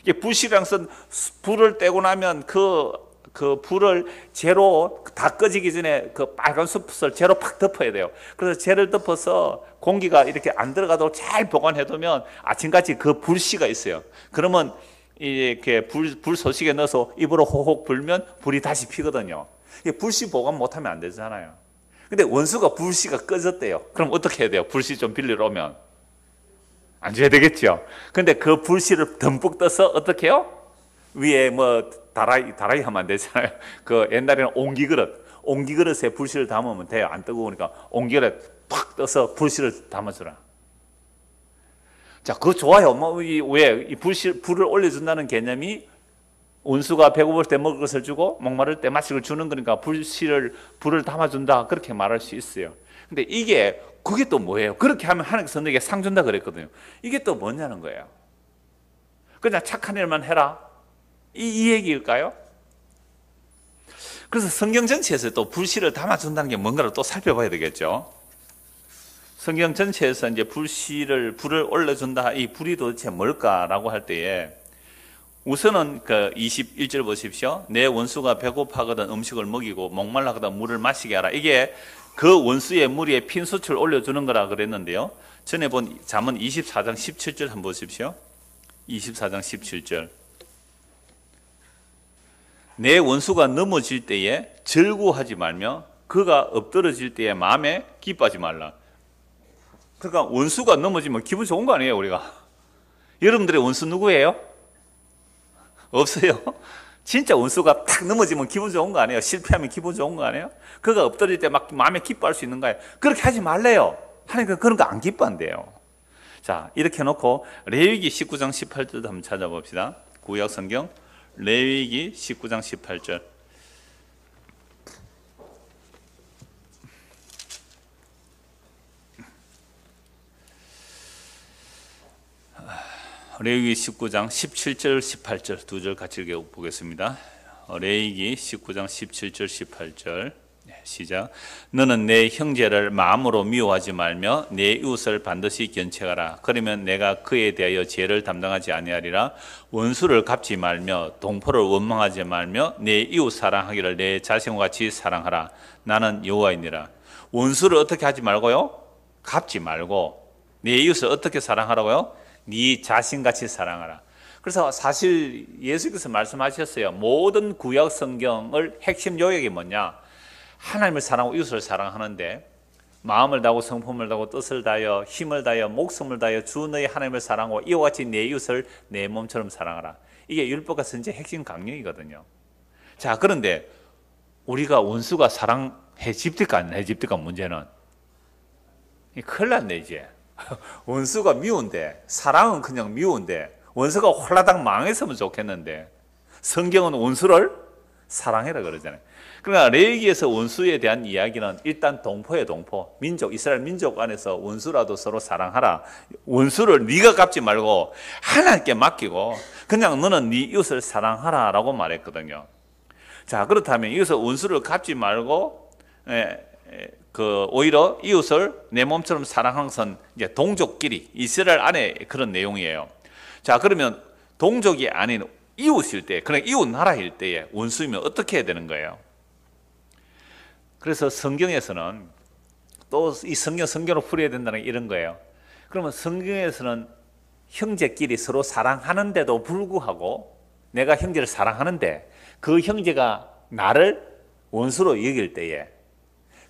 이게 불씨랑 쓴 불을 떼고 나면 그 불을 재로 다 꺼지기 전에 그 빨간 숯을 재로 팍 덮어야 돼요. 그래서 재를 덮어서 공기가 이렇게 안 들어가도록 잘 보관해두면 아침까지 그 불씨가 있어요. 그러면 이렇게 불 소식에 넣어서 입으로 호흡 불면 불이 다시 피거든요. 이게 불씨 보관 못하면 안 되잖아요. 근데 원수가 불씨가 꺼졌대요. 그럼 어떻게 해야 돼요? 불씨 좀 빌리러 오면 안 줘야 되겠죠. 근데 그 불씨를 듬뿍 떠서 어떻게 해요? 위에 뭐 다라이 하면 안 되잖아요. 그 옛날에는 옹기그릇에 불씨를 담으면 돼요. 안 뜨거우니까 옹기그릇 팍 떠서 불씨를 담아주라. 자, 그거 좋아요. 왜 이 불을 올려준다는 개념이 원수가 배고플 때 먹을 것을 주고 목마를 때 마실 걸 주는 거니까 불을 담아준다, 그렇게 말할 수 있어요. 근데 그게 또 뭐예요? 그렇게 하면 하나님께서 너에게 상 준다 그랬거든요. 이게 또 뭐냐는 거예요. 그냥 착한 일만 해라, 이 얘기일까요? 그래서 성경 전체에서 또 불씨를 담아준다는 게 뭔가를 또 살펴봐야 되겠죠. 성경 전체에서 이제 불을 올려준다, 이 불이 도대체 뭘까라고 할 때에 우선은 그 21절 보십시오. 내 원수가 배고파거든 음식을 먹이고 목말라거든 물을 마시게 하라. 이게 그 원수의 머리에 핀 숯을 올려주는 거라 그랬는데요. 전에 본 잠언 24장 17절 한번 보십시오. 24장 17절. 내 원수가 넘어질 때에 절구하지 말며 그가 엎드러질 때에 마음에 기뻐하지 말라. 그러니까 원수가 넘어지면 기분 좋은 거 아니에요, 우리가? 여러분들의 원수 누구예요? 없어요? 진짜 원수가 탁 넘어지면 기분 좋은 거 아니에요? 실패하면 기분 좋은 거 아니에요? 그가 엎드릴 때 막 마음에 기뻐할 수 있는 거예요. 그렇게 하지 말래요. 하니까 그런 거 안 기뻐한대요. 자, 이렇게 놓고 레위기 19장 18절도 한번 찾아봅시다. 구약 성경 레위기 19장 18절. 레위기 19장 17절 18절 두 절 같이 읽어보겠습니다. 레위기 19장 17절 18절 시작. 너는 내 형제를 마음으로 미워하지 말며 내 이웃을 반드시 견책하라. 그러면 내가 그에 대하여 죄를 담당하지 아니하리라. 원수를 갚지 말며 동포를 원망하지 말며 내 이웃 사랑하기를 내 자신과 같이 사랑하라. 나는 여호와이니라. 원수를 어떻게 하지 말고요? 갚지 말고 내 이웃을 어떻게 사랑하라고요? 네 자신같이 사랑하라. 그래서 사실 예수께서 말씀하셨어요. 모든 구약 성경을 핵심 요약이 뭐냐? 하나님을 사랑하고 이웃을 사랑하는데 마음을 다하고 성품을 다하고 뜻을 다하여 힘을 다하여 목숨을 다하여 주 너의 하나님을 사랑하고 이와 같이 내 이웃을 내 몸처럼 사랑하라. 이게 율법과 선지의 핵심 강령이거든요. 자, 그런데 우리가 원수가 사랑해 집니까 안 해 집니까? 문제는 큰일 났네 이제. 원수가 미운데 사랑은 그냥 미운데 원수가 홀라당 망했으면 좋겠는데 성경은 원수를 사랑해라 그러잖아요. 그러나 레위기에서 원수에 대한 이야기는 일단 동포예요. 동포 민족, 이스라엘 민족 안에서 원수라도 서로 사랑하라. 원수를 네가 갚지 말고 하나님께 맡기고 그냥 너는 네 이웃을 사랑하라 라고 말했거든요. 자, 그렇다면 여기서 원수를 갚지 말고 오히려 이웃을 내 몸처럼 사랑하는 것은 이제 동족끼리 이스라엘 안에 그런 내용이에요. 자, 그러면 동족이 아닌 이웃일 때, 그냥 이웃 나라일 때에 원수이면 어떻게 해야 되는 거예요? 그래서 성경에서는 또 이 성경으로 풀어야 된다는 게 이런 거예요. 그러면 성경에서는 형제끼리 서로 사랑하는데도 불구하고 내가 형제를 사랑하는데 그 형제가 나를 원수로 여길 때에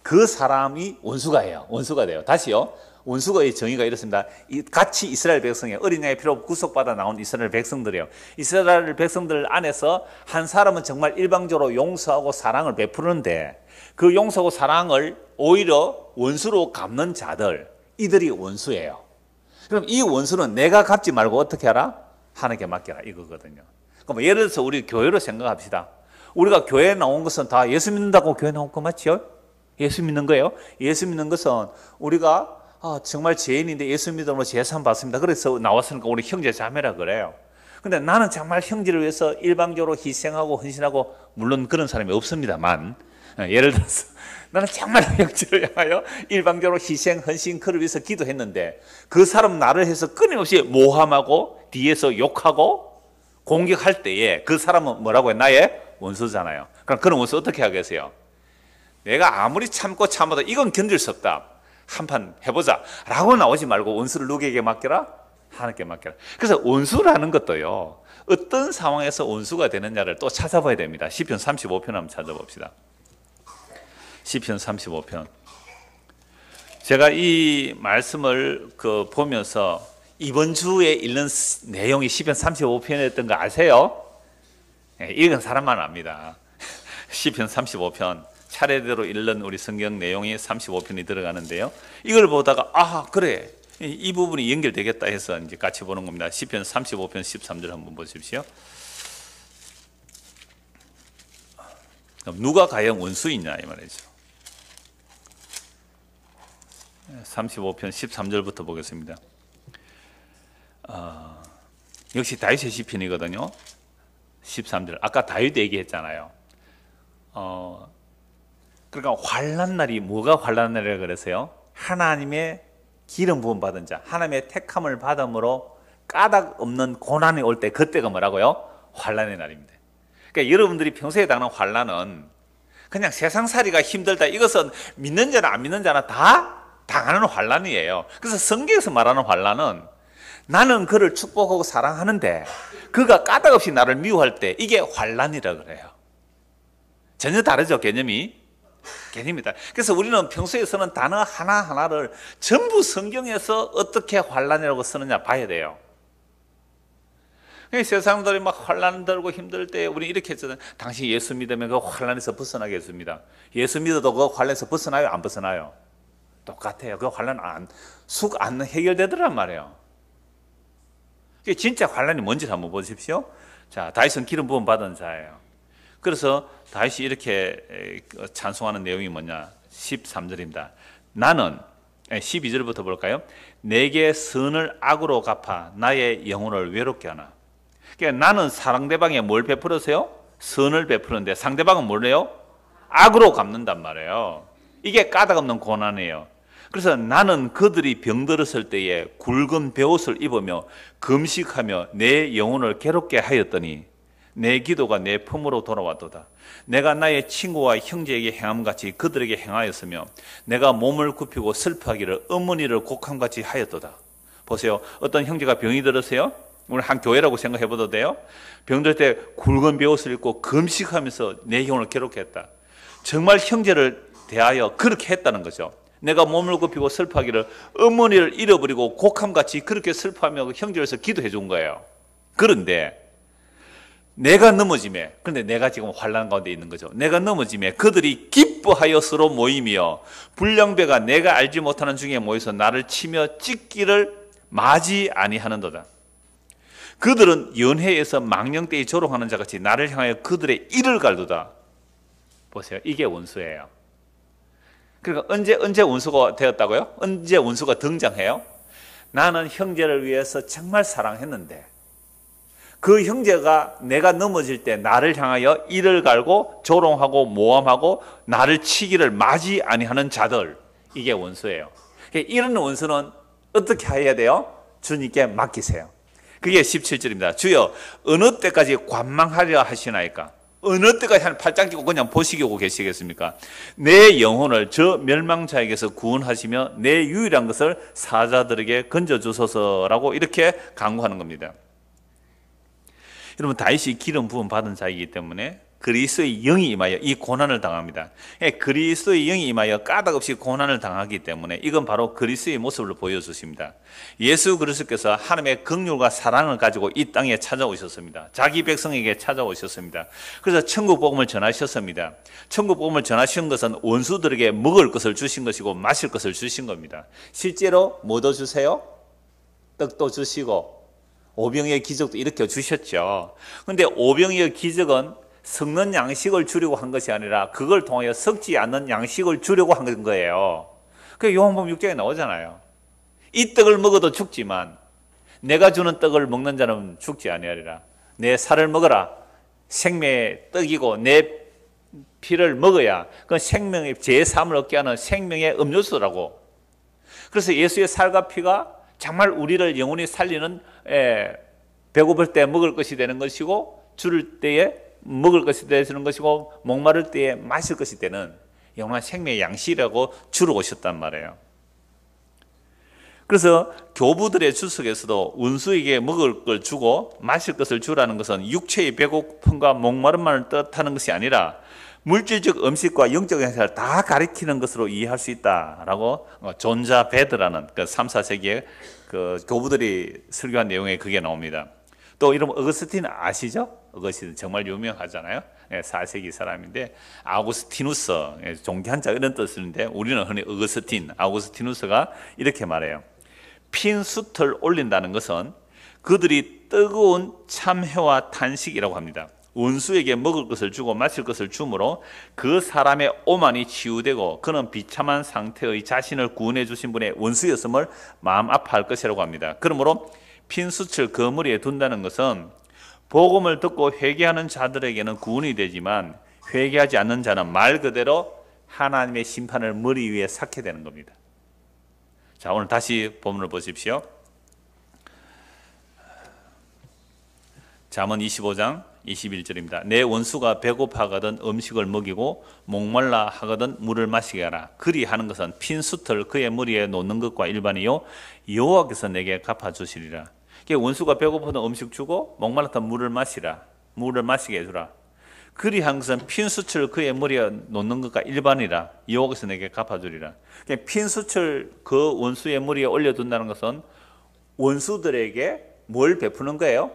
그 사람이 원수가 해요. 원수가 돼요. 다시요. 원수가의 정의가 이렇습니다. 같이 이스라엘 백성이 어린 양의 피로 구속받아 나온 이스라엘 백성들이에요. 이스라엘 백성들 안에서 한 사람은 정말 일방적으로 용서하고 사랑을 베푸는데 그 용서하고 사랑을 오히려 원수로 갚는 자들, 이들이 원수예요. 그럼 이 원수는 내가 갚지 말고 어떻게 하라? 하나님께 맡겨라 이거거든요. 그럼 예를 들어서 우리 교회로 생각합시다. 우리가 교회에 나온 것은 다 예수 믿는다고 교회 나온 거 맞죠? 예수 믿는 거예요. 예수 믿는 것은 우리가 정말 죄인인데 예수 믿음으로 제사함 받습니다. 그래서 나왔으니까 우리 형제 자매라 그래요. 근데 나는 정말 형제를 위해서 일방적으로 희생하고 헌신하고 물론 그런 사람이 없습니다만 예를 들어서 나는 정말 형제를 향하여 일방적으로 희생, 헌신, 그를 위해서 기도했는데 그 사람 나를 해서 끊임없이 모함하고 뒤에서 욕하고 공격할 때에 그 사람은 뭐라고 해? 나의 원수잖아요. 그럼 그런 원수 어떻게 하겠어요? 내가 아무리 참고 참아도 이건 견딜 수 없다. 한판 해보자 라고 나오지 말고 원수를 누구에게 맡겨라? 하나님께 맡겨라. 그래서 원수라는 것도요, 어떤 상황에서 원수가 되느냐를 또 찾아봐야 됩니다. 시편 35편 한번 찾아봅시다. 시편 35편. 제가 이 말씀을 보면서 이번 주에 읽는 내용이 시편 35편이었던 거 아세요? 읽은 사람만 압니다. 시편 35편 차례대로 읽는 우리 성경 내용이 35편이 들어가는데요. 이걸 보다가 그래 이 부분이 연결되겠다 해서 이제 같이 보는 겁니다. 시편 35편 13절 한번 보십시오. 누가 과연 원수이냐 이 말이죠. 35편 13절부터 보겠습니다. 역시 다윗의 시편이거든요. 13절 아까 다윗 얘기했잖아요. 그러니까 환난 날이 뭐가 환난 날이라 그랬어요? 하나님의 기름 부음 받은 자, 하나님의 택함을 받음으로 까닭 없는 고난이 올 때 그때가 뭐라고요? 환난의 날입니다. 그러니까 여러분들이 평소에 당하는 환난은 그냥 세상살이가 힘들다, 이것은 믿는 자나 안 믿는 자나 다 당하는 환난이에요. 그래서 성경에서 말하는 환난은 나는 그를 축복하고 사랑하는데 그가 까닭 없이 나를 미워할 때 이게 환난이라 그래요. 전혀 다르죠, 개념이. 개념입니다. 그래서 우리는 평소에 쓰는 단어 하나하나를 전부 성경에서 어떻게 환난이라고 쓰느냐 봐야 돼요. 세상들이 막 환난 들고 힘들 때 우리 이렇게 했잖아요. 당신 예수 믿으면 그 환난에서 벗어나게 했습니다. 예수 믿어도 그 환난에서 벗어나요? 안 벗어나요? 똑같아요. 그 환난 안 해결되더란 말이에요. 진짜 환난이 뭔지 한번 보십시오. 자, 다윗은 기름 부음 받은 자예요. 그래서 다윗이 이렇게 찬송하는 내용이 뭐냐? 13절입니다. 나는 12절부터 볼까요? 내게 선을 악으로 갚아 나의 영혼을 외롭게 하나. 그러니까 나는 상대방에 뭘 베풀으세요? 선을 베푸는데 상대방은 뭘 해요? 악으로 갚는단 말이에요. 이게 까닭없는 고난이에요. 그래서 나는 그들이 병들었을 때에 굵은 베옷을 입으며 금식하며 내 영혼을 괴롭게 하였더니 내 기도가 내 품으로 돌아왔도다. 내가 나의 친구와 형제에게 행함같이 그들에게 행하였으며 내가 몸을 굽히고 슬퍼하기를 어머니를 곡함같이 하였도다. 보세요. 어떤 형제가 병이 들었어요. 오늘 한 교회라고 생각해 봐도 돼요. 병들 때 굵은 베옷을 입고 금식하면서 내 영혼을 괴롭게 했다. 정말 형제를 대하여 그렇게 했다는 거죠. 내가 몸을 굽히고 슬퍼하기를 어머니를 잃어버리고 곡함같이 그렇게 슬퍼하며 그 형제로서 기도해 준 거예요. 그런데 내가 넘어짐에, 그런데 내가 지금 환난 가운데 있는 거죠. 내가 넘어짐에 그들이 기뻐하여 서로 모이며 불량배가 내가 알지 못하는 중에 모여서 나를 치며 찢기를 마지 아니하는도다. 그들은 연회에서 망령되이 조롱하는 자같이 나를 향하여 그들의 이를 갈도다. 보세요. 이게 원수예요. 그러니까 언제 원수가 되었다고요? 언제 원수가 등장해요? 나는 형제를 위해서 정말 사랑했는데 그 형제가 내가 넘어질 때 나를 향하여 이를 갈고 조롱하고 모함하고 나를 치기를 마지 아니하는 자들, 이게 원수예요. 이런 원수는 어떻게 해야 돼요? 주님께 맡기세요. 그게 17절입니다. 주여 어느 때까지 관망하려 하시나이까? 어느 때까지 한 팔짱 끼고 그냥 보시고 계시겠습니까? 내 영혼을 저 멸망자에게서 구원하시며 내 유일한 것을 사자들에게 건져주소서라고 이렇게 간구하는 겁니다. 여러분, 다윗이 기름 부음 받은 자이기 때문에 그리스도의 영이 임하여 이 고난을 당합니다. 그리스도의 영이 임하여 까닭없이 고난을 당하기 때문에 이건 바로 그리스도의 모습을 보여주십니다. 예수 그리스도께서 하나님의 긍휼과 사랑을 가지고 이 땅에 찾아오셨습니다. 자기 백성에게 찾아오셨습니다. 그래서 천국 복음을 전하셨습니다. 천국 복음을 전하신 것은 원수들에게 먹을 것을 주신 것이고 마실 것을 주신 겁니다. 실제로 뭐도 주세요? 떡도 주시고 오병이의 기적도 이렇게 주셨죠. 그런데 오병이의 기적은 섞는 양식을 주려고 한 것이 아니라 그걸 통하여 섞지 않는 양식을 주려고 한 거예요. 그 요한복음 6장에 나오잖아요. 이 떡을 먹어도 죽지만 내가 주는 떡을 먹는 자는 죽지 아니하리라. 내 살을 먹어라. 생명의 떡이고 내 피를 먹어야 그 생명의 제3을 얻게 하는 생명의 음료수라고. 그래서 예수의 살과 피가 정말 우리를 영원히 살리는, 배고플 때 먹을 것이 되는 것이고 줄을 때에 먹을 것이 되는 것이고 목마를 때에 마실 것이 되는 영원한 생명의 양식이라고 주러 오셨단 말이에요. 그래서 교부들의 주석에서도 원수에게 먹을 걸 주고 마실 것을 주라는 것은 육체의 배고픔과 목마름만을 뜻하는 것이 아니라 물질적 음식과 영적 행사를 다 가리키는 것으로 이해할 수 있다라고 존 자 베드라는 그 3, 4세기의 그 교부들이 설교한 내용에 그게 나옵니다. 또 이러면 어거스틴 아시죠? 어거스틴 정말 유명하잖아요. 4세기 사람인데 아우구스티누스, 존귀한 자 이런 뜻인데 우리는 흔히 어거스틴, 아우구스티누스가 이렇게 말해요. 핀 숯을 올린다는 것은 그들이 뜨거운 참회와 탄식이라고 합니다. 원수에게 먹을 것을 주고 마실 것을 주므로 그 사람의 오만이 치유되고 그는 비참한 상태의 자신을 구원해 주신 분의 원수였음을 마음 아파할 것이라고 합니다. 그러므로 핀숯을 그 머리에 둔다는 것은 복음을 듣고 회개하는 자들에게는 구원이 되지만 회개하지 않는 자는 말 그대로 하나님의 심판을 머리 위에 쌓게 되는 겁니다. 자, 오늘 다시 본문을 보십시오. 잠언 25장 21절입니다. 내 원수가 배고파하거든 음식을 먹이고 목말라 하거든 물을 마시게 하라. 그리 하는 것은 핀 숯을 그의 머리에 놓는 것과 일반이요 여호와께서 내게 갚아주시리라. 원수가 배고프던 음식 주고 목말랐던 물을 마시라. 물을 마시게 해주라. 그리한 것은 핀수철 그의 머리에 놓는 것과 일반이라 여호와께서 내게 갚아주리라. 핀수철 그 원수의 머리에 올려둔다는 것은 원수들에게 뭘 베푸는 거예요?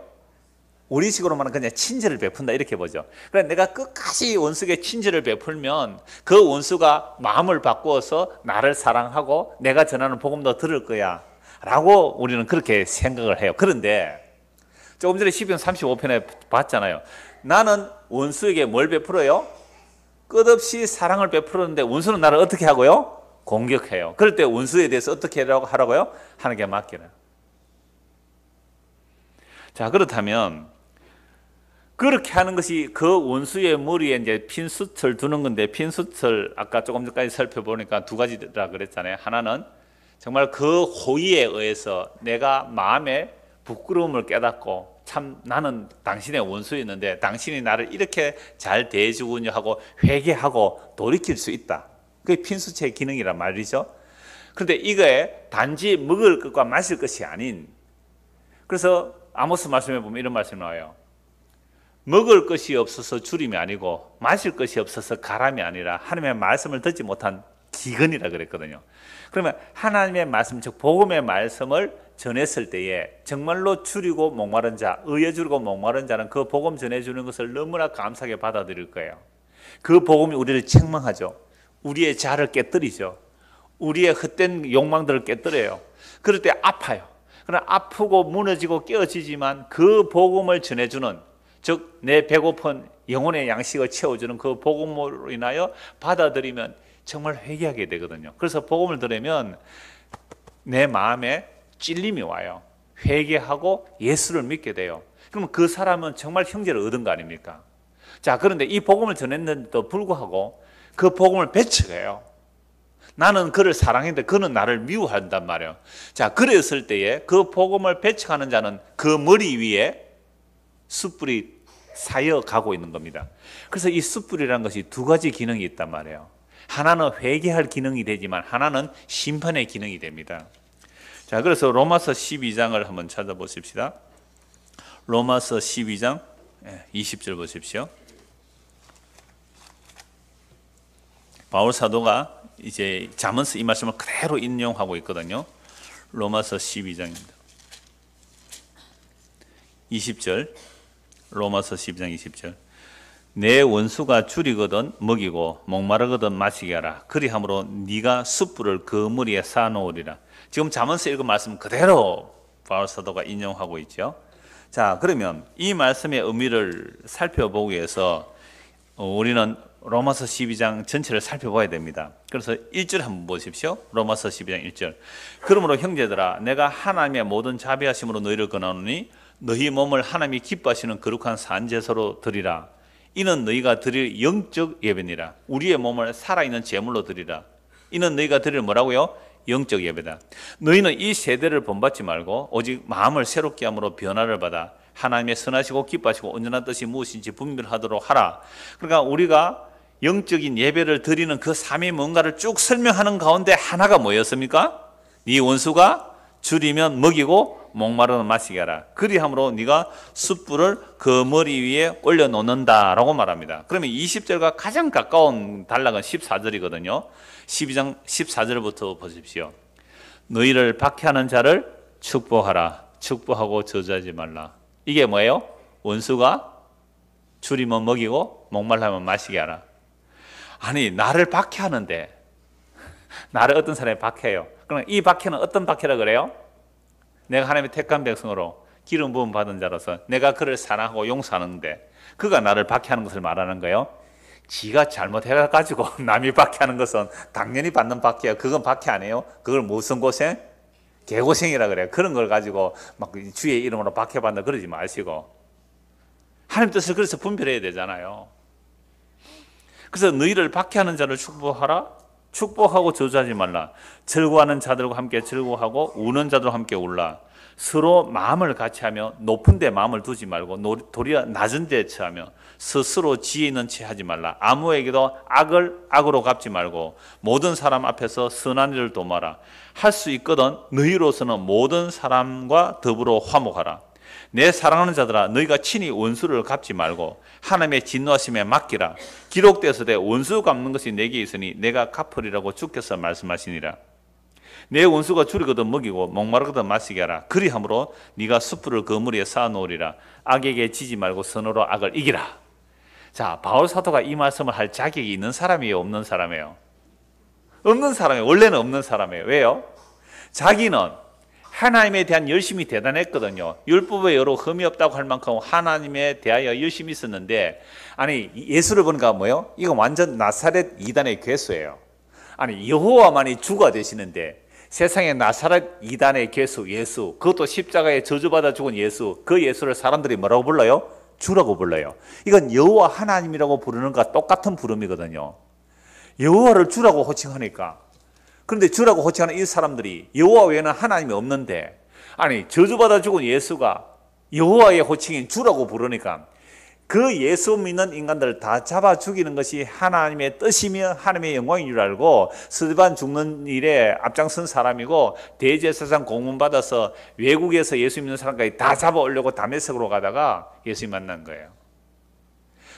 우리식으로 말하면 그냥 친절을 베푼다 이렇게 보죠. 그러니까 내가 끝까지 원수에게 친절을 베풀면 그 원수가 마음을 바꾸어서 나를 사랑하고 내가 전하는 복음도 들을 거야 라고 우리는 그렇게 생각을 해요. 그런데 조금 전에 시편 35편에 봤잖아요. 나는 원수에게 뭘 베풀어요? 끝없이 사랑을 베풀었는데 원수는 나를 어떻게 하고요? 공격해요. 그럴 때 원수에 대해서 어떻게 하라고요? 하나님께 맡기라. 자, 그렇다면 그렇게 하는 것이 그 원수의 머리에 이제 핀수틀 두는 건데, 핀수틀 아까 조금 전까지 살펴보니까 두 가지라 그랬잖아요. 하나는 정말 그 호의에 의해서 내가 마음에 부끄러움을 깨닫고 참 나는 당신의 원수였는데 당신이 나를 이렇게 잘 대해주군요 하고 회개하고 돌이킬 수 있다. 그게 핀수체의 기능이란 말이죠. 그런데 이거에 단지 먹을 것과 마실 것이 아닌, 그래서 아모스 말씀에 보면 이런 말씀이 나와요. 먹을 것이 없어서 주림이 아니고 마실 것이 없어서 가람이 아니라 하나님의 말씀을 듣지 못한 기근이라 그랬거든요. 그러면 하나님의 말씀, 즉 복음의 말씀을 전했을 때에 정말로 줄이고 목마른 자, 의에 줄이고 목마른 자는 그 복음 전해주는 것을 너무나 감사하게 받아들일 거예요. 그 복음이 우리를 책망하죠. 우리의 자아를 깨뜨리죠. 우리의 헛된 욕망들을 깨뜨려요. 그럴 때 아파요. 그러나 아프고 무너지고 깨어지지만 그 복음을 전해주는, 즉 내 배고픈 영혼의 양식을 채워주는 그 복음으로 인하여 받아들이면 정말 회개하게 되거든요. 그래서 복음을 들으면 내 마음에 찔림이 와요. 회개하고 예수를 믿게 돼요. 그러면 그 사람은 정말 형제를 얻은 거 아닙니까? 자, 그런데 이 복음을 전했는데도 불구하고 그 복음을 배척해요. 나는 그를 사랑했는데 그는 나를 미워한단 말이에요. 자, 그랬을 때에 그 복음을 배척하는 자는 그 머리 위에 숯불이 사여가고 있는 겁니다. 그래서 이 숯불이라는 것이 두 가지 기능이 있단 말이에요. 하나는 회개할 기능이 되지만 하나는 심판의 기능이 됩니다. 자, 그래서 로마서 12장을 한번 찾아보십시다. 로마서 12장 20절 보십시오. 바울 사도가 이제 잠언서 이 말씀을 그대로 인용하고 있거든요. 로마서 12장입니다. 20절, 로마서 12장 20절. 내 원수가 줄이거든 먹이고 목마르거든 마시게 하라. 그리함으로 네가 숯불을 그 머리에 쌓아놓으리라. 지금 잠언서 읽은 말씀 그대로 바울 사도가 인용하고 있죠. 자, 그러면 이 말씀의 의미를 살펴보기 위해서 우리는 로마서 12장 전체를 살펴봐야 됩니다. 그래서 1절 한번 보십시오. 로마서 12장 1절. 그러므로 형제들아, 내가 하나님의 모든 자비하심으로 너희를 권하노니 너희 몸을 하나님이 기뻐하시는 거룩한 산제사로 드리라. 이는 너희가 드릴 영적 예배니라. 우리의 몸을 살아있는 제물로 드리라. 이는 너희가 드릴 뭐라고요? 영적 예배다. 너희는 이 세대를 본받지 말고 오직 마음을 새롭게 함으로 변화를 받아 하나님의 선하시고 기뻐하시고 온전한 뜻이 무엇인지 분별하도록 하라. 그러니까 우리가 영적인 예배를 드리는 그 삶이 뭔가를 쭉 설명하는 가운데 하나가 뭐였습니까? 네 원수가 줄이면 먹이고 목마르면 마시게 하라. 그리함으로 네가 숯불을 그 머리 위에 올려놓는다라고 말합니다. 그러면 20절과 가장 가까운 단락은 14절이거든요. 12장 14절부터 보십시오. 너희를 박해하는 자를 축복하라. 축복하고 저주하지 말라. 이게 뭐예요? 원수가 줄이면 먹이고 목말라면 마시게 하라. 아니, 나를 박해하는데, 나를 어떤 사람이 박해해요. 그럼 이 박해는 어떤 박해라 그래요? 내가 하나님의 택한 백성으로 기름 부음 받은 자로서 내가 그를 사랑하고 용서하는데 그가 나를 박해하는 것을 말하는 거예요. 지가 잘못해가지고 남이 박해하는 것은 당연히 받는 박해예요. 그건 박해 아니에요. 그걸 무슨 고생? 개고생이라 그래요. 그런 걸 가지고 막 주의 이름으로 박해받는다 그러지 마시고 하나님 뜻을 그래서 분별해야 되잖아요. 그래서 너희를 박해하는 자를 축복하라. 축복하고 저주하지 말라. 즐거워하는 자들과 함께 즐거워하고 우는 자들과 함께 울라. 서로 마음을 같이하며 높은 데 마음을 두지 말고 도리어 낮은 데 처하며 스스로 지혜 있는 채 하지 말라. 아무에게도 악을 악으로 갚지 말고 모든 사람 앞에서 선한 일을 도모하라. 할 수 있거든 너희로서는 모든 사람과 더불어 화목하라. 내 사랑하는 자들아 너희가 친히 원수를 갚지 말고 하나님의 진노하심에 맡기라. 기록되어서되 원수 갚는 것이 내게 있으니 내가 갚으리라고 주께서 말씀하시니라. 내 원수가 줄이거든 먹이고 목마르거든 마시게 하라. 그리함으로 네가 숯불을 그 무리에 쌓아놓으리라. 악에게 지지 말고 선으로 악을 이기라. 자, 바울 사도가 이 말씀을 할 자격이 있는 사람이에요, 없는 사람이에요? 없는 사람이에요. 원래는 없는 사람이에요. 왜요? 자기는 하나님에 대한 열심이 대단했거든요. 율법에 여러 흠이 없다고 할 만큼 하나님에 대하여 열심히 있었는데, 아니 예수를 보니까 뭐예요? 이거 완전 나사렛 이단의 괴수예요. 아니 여호와만이 주가 되시는데 세상에 나사렛 이단의 괴수 예수, 그것도 십자가에 저주받아 죽은 예수, 그 예수를 사람들이 뭐라고 불러요? 주라고 불러요. 이건 여호와 하나님이라고 부르는 것과 똑같은 부름이거든요. 여호와를 주라고 호칭하니까, 그런데 주라고 호칭하는 이 사람들이 여호와 외에는 하나님이 없는데, 아니 저주받아 죽은 예수가 여호와의 호칭인 주라고 부르니까 그 예수 믿는 인간들을 다 잡아 죽이는 것이 하나님의 뜻이며 하나님의 영광인 줄 알고 스데반 죽는 일에 앞장선 사람이고, 대제사장 공문 받아서 외국에서 예수 믿는 사람까지 다 잡아오려고 다메섹으로 가다가 예수님 만난 거예요.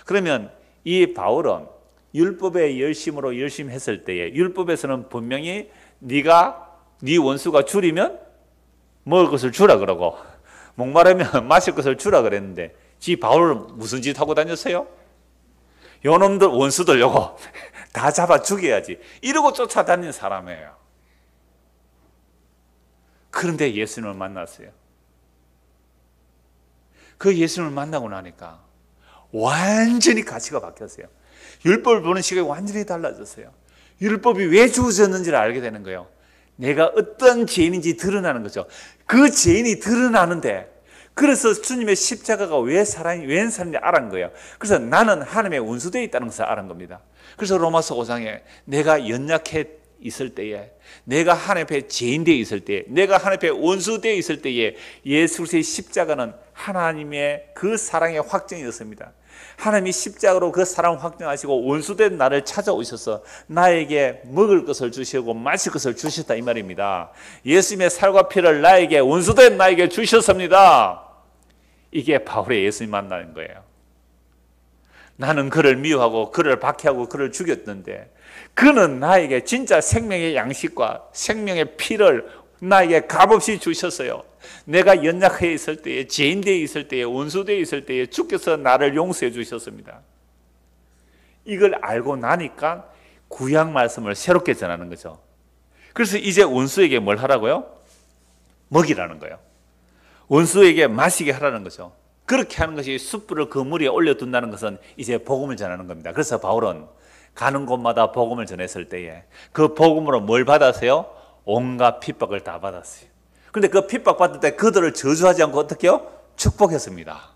그러면 이 바울은 율법의 열심으로 열심히 했을 때에, 율법에서는 분명히 네가 네 원수가 줄이면 먹을 것을 주라 그러고 목마르면 마실 것을 주라 그랬는데, 지 바울은 무슨 짓 하고 다녔어요? 요놈들 원수들 요거 다 잡아 죽여야지 이러고 쫓아다닌 사람이에요. 그런데 예수님을 만났어요. 그 예수님을 만나고 나니까 완전히 가치가 바뀌었어요. 율법을 보는 시각이 완전히 달라졌어요. 율법이 왜 주어졌는지를 알게 되는 거예요. 내가 어떤 죄인인지 드러나는 거죠. 그 죄인이 드러나는데, 그래서 주님의 십자가가 왜 살았는지 알은 거예요. 그래서 나는 하나님의 원수되어 있다는 것을 알은 겁니다. 그래서 로마서 5장에 내가 연약해 있을 때에, 내가 하나님 앞에 죄인되어 있을 때에, 내가 하나님 앞에 원수되어 있을 때에 예수 그리스도의 십자가는 하나님의 그 사랑의 확증이었습니다. 하나님이 십자가로 그 사랑을 확증하시고 원수된 나를 찾아오셔서 나에게 먹을 것을 주시고 마실 것을 주셨다 이 말입니다. 예수님의 살과 피를 나에게, 원수된 나에게 주셨습니다. 이게 바울의 예수님 만나는 거예요. 나는 그를 미워하고 그를 박해하고 그를 죽였는데 그는 나에게 진짜 생명의 양식과 생명의 피를 나에게 값없이 주셨어요. 내가 연약해 있을 때에, 죄인되어 있을 때에, 원수되어 있을 때에 주께서 나를 용서해 주셨습니다. 이걸 알고 나니까 구약 말씀을 새롭게 전하는 거죠. 그래서 이제 원수에게 뭘 하라고요? 먹이라는 거예요. 원수에게 마시게 하라는 거죠. 그렇게 하는 것이 숯불을 그 물 위에 올려둔다는 것은 이제 복음을 전하는 겁니다. 그래서 바울은 가는 곳마다 복음을 전했을 때에 그 복음으로 뭘 받았어요? 온갖 핍박을 다 받았어요. 그런데 그 핍박 받을 때 그들을 저주하지 않고 어떻게 해요? 축복했습니다.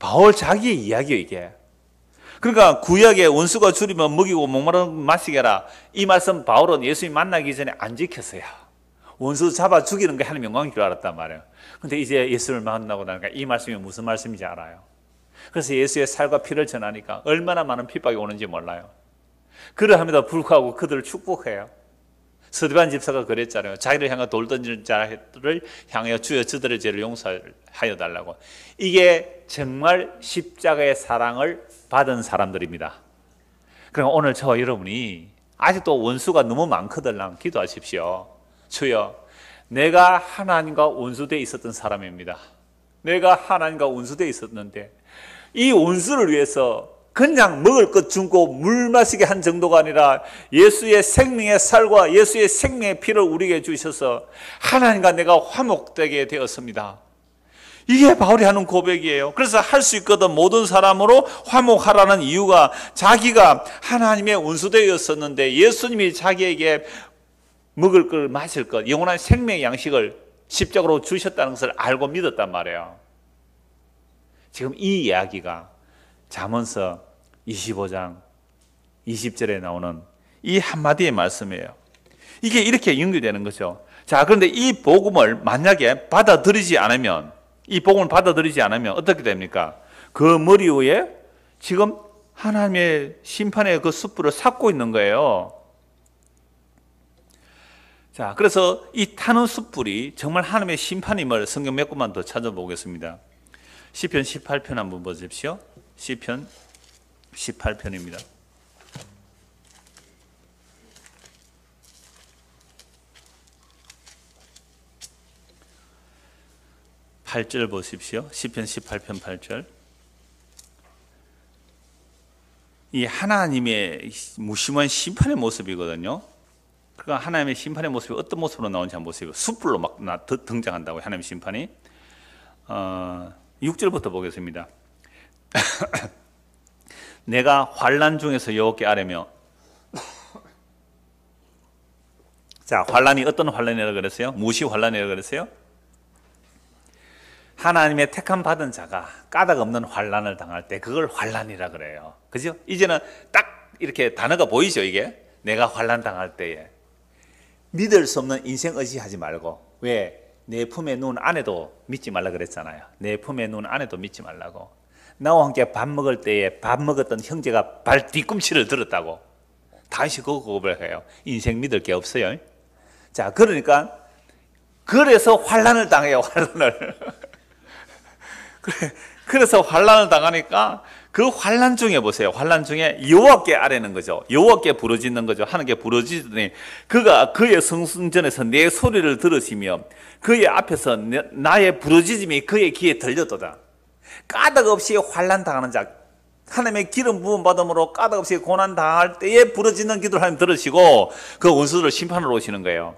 바울 자기의 이야기예요, 이게. 그러니까 구약에 원수가 줄이면 먹이고 목마르면 마시게 하라, 이 말씀 바울은 예수님 만나기 전에 안 지켰어요. 원수 잡아 죽이는 게 하나님 영광인 줄 알았단 말이에요. 근데 이제 예수를 만나고 나니까 이 말씀이 무슨 말씀인지 알아요. 그래서 예수의 살과 피를 전하니까 얼마나 많은 핍박이 오는지 몰라요. 그러함에도 불구하고 그들을 축복해요. 스데반 집사가 그랬잖아요. 자기를 향해 돌 던지는 자들을 향하여 주여 저들의 죄를 용서하여 달라고. 이게 정말 십자가의 사랑을 받은 사람들입니다. 그럼 오늘 저와 여러분이 아직도 원수가 너무 많거든 기도하십시오. 주여, 내가 하나님과 원수되어 있었던 사람입니다. 내가 하나님과 원수되어 있었는데 이 원수를 위해서 그냥 먹을 것 주고 물 마시게 한 정도가 아니라 예수의 생명의 살과 예수의 생명의 피를 우리에게 주셔서 하나님과 내가 화목되게 되었습니다. 이게 바울이 하는 고백이에요. 그래서 할 수 있거든 모든 사람으로 화목하라는 이유가, 자기가 하나님의 원수되었었는데 예수님이 자기에게 먹을 것, 마실 것, 영원한 생명의 양식을 십자가로 주셨다는 것을 알고 믿었단 말이에요. 지금 이 이야기가 잠언서 25장 20절에 나오는 이 한마디의 말씀이에요. 이게 이렇게 연결되는 거죠. 자, 그런데 이 복음을 만약에 받아들이지 않으면, 이 복음을 받아들이지 않으면 어떻게 됩니까? 그 머리 위에 지금 하나님의 심판의 그 숯불을 삭고 있는 거예요. 자, 그래서 이 타는 숯불이 정말 하나님의 심판임을 성경 몇 군만 더 찾아보겠습니다. 시편 18편 한번 보십시오. 시편 18편입니다. 8절 보십시오. 시편 18편 8절. 이 하나님의 무심한 심판의 모습이거든요. 그러니까 하나님의 심판의 모습이 어떤 모습으로 나오는지 한번 보세요. 숯불로 막 등장한다고요. 하나님의 심판이. 6절부터 보겠습니다. 내가 환난 중에서 여호와께 아뢰며. 자, 환난이 어떤 환난이라고 그랬어요? 무시 환난이라고 그랬어요? 하나님의 택함 받은 자가 까닭 없는 환난을 당할 때 그걸 환난이라 그래요. 그죠? 이제는 딱 이렇게 단어가 보이죠, 이게? 내가 환난 당할 때에 믿을 수 없는 인생 의지하지 말고. 왜? 내 품에 누운 아내도 믿지 말라 그랬잖아요. 내 품에 누운 아내도 믿지 말라고. 나와 함께 밥 먹을 때에 밥 먹었던 형제가 발 뒤꿈치를 들었다고. 다시 그거 고백해요. 인생 믿을 게 없어요. 자, 그러니까 그래서 환난을 당해요. 환난을. 그래서 환난을 당하니까 그 환난 중에 보세요. 환난 중에 여호와께 아뢰는 거죠. 여호와께 부르짖는 거죠. 하나님께 부르짖더니 그가 그의 성전에서 내 소리를 들으시며 그의 앞에서 나의 부르짖음이 그의 귀에 들렸도다. 까닭 없이 환난 당하는 자, 하나님의 기름 부음 받음으로 까닭 없이 고난 당할 때에 부르짖는 기도를 하나님 들으시고 그 원수들을 심판하러 오시는 거예요.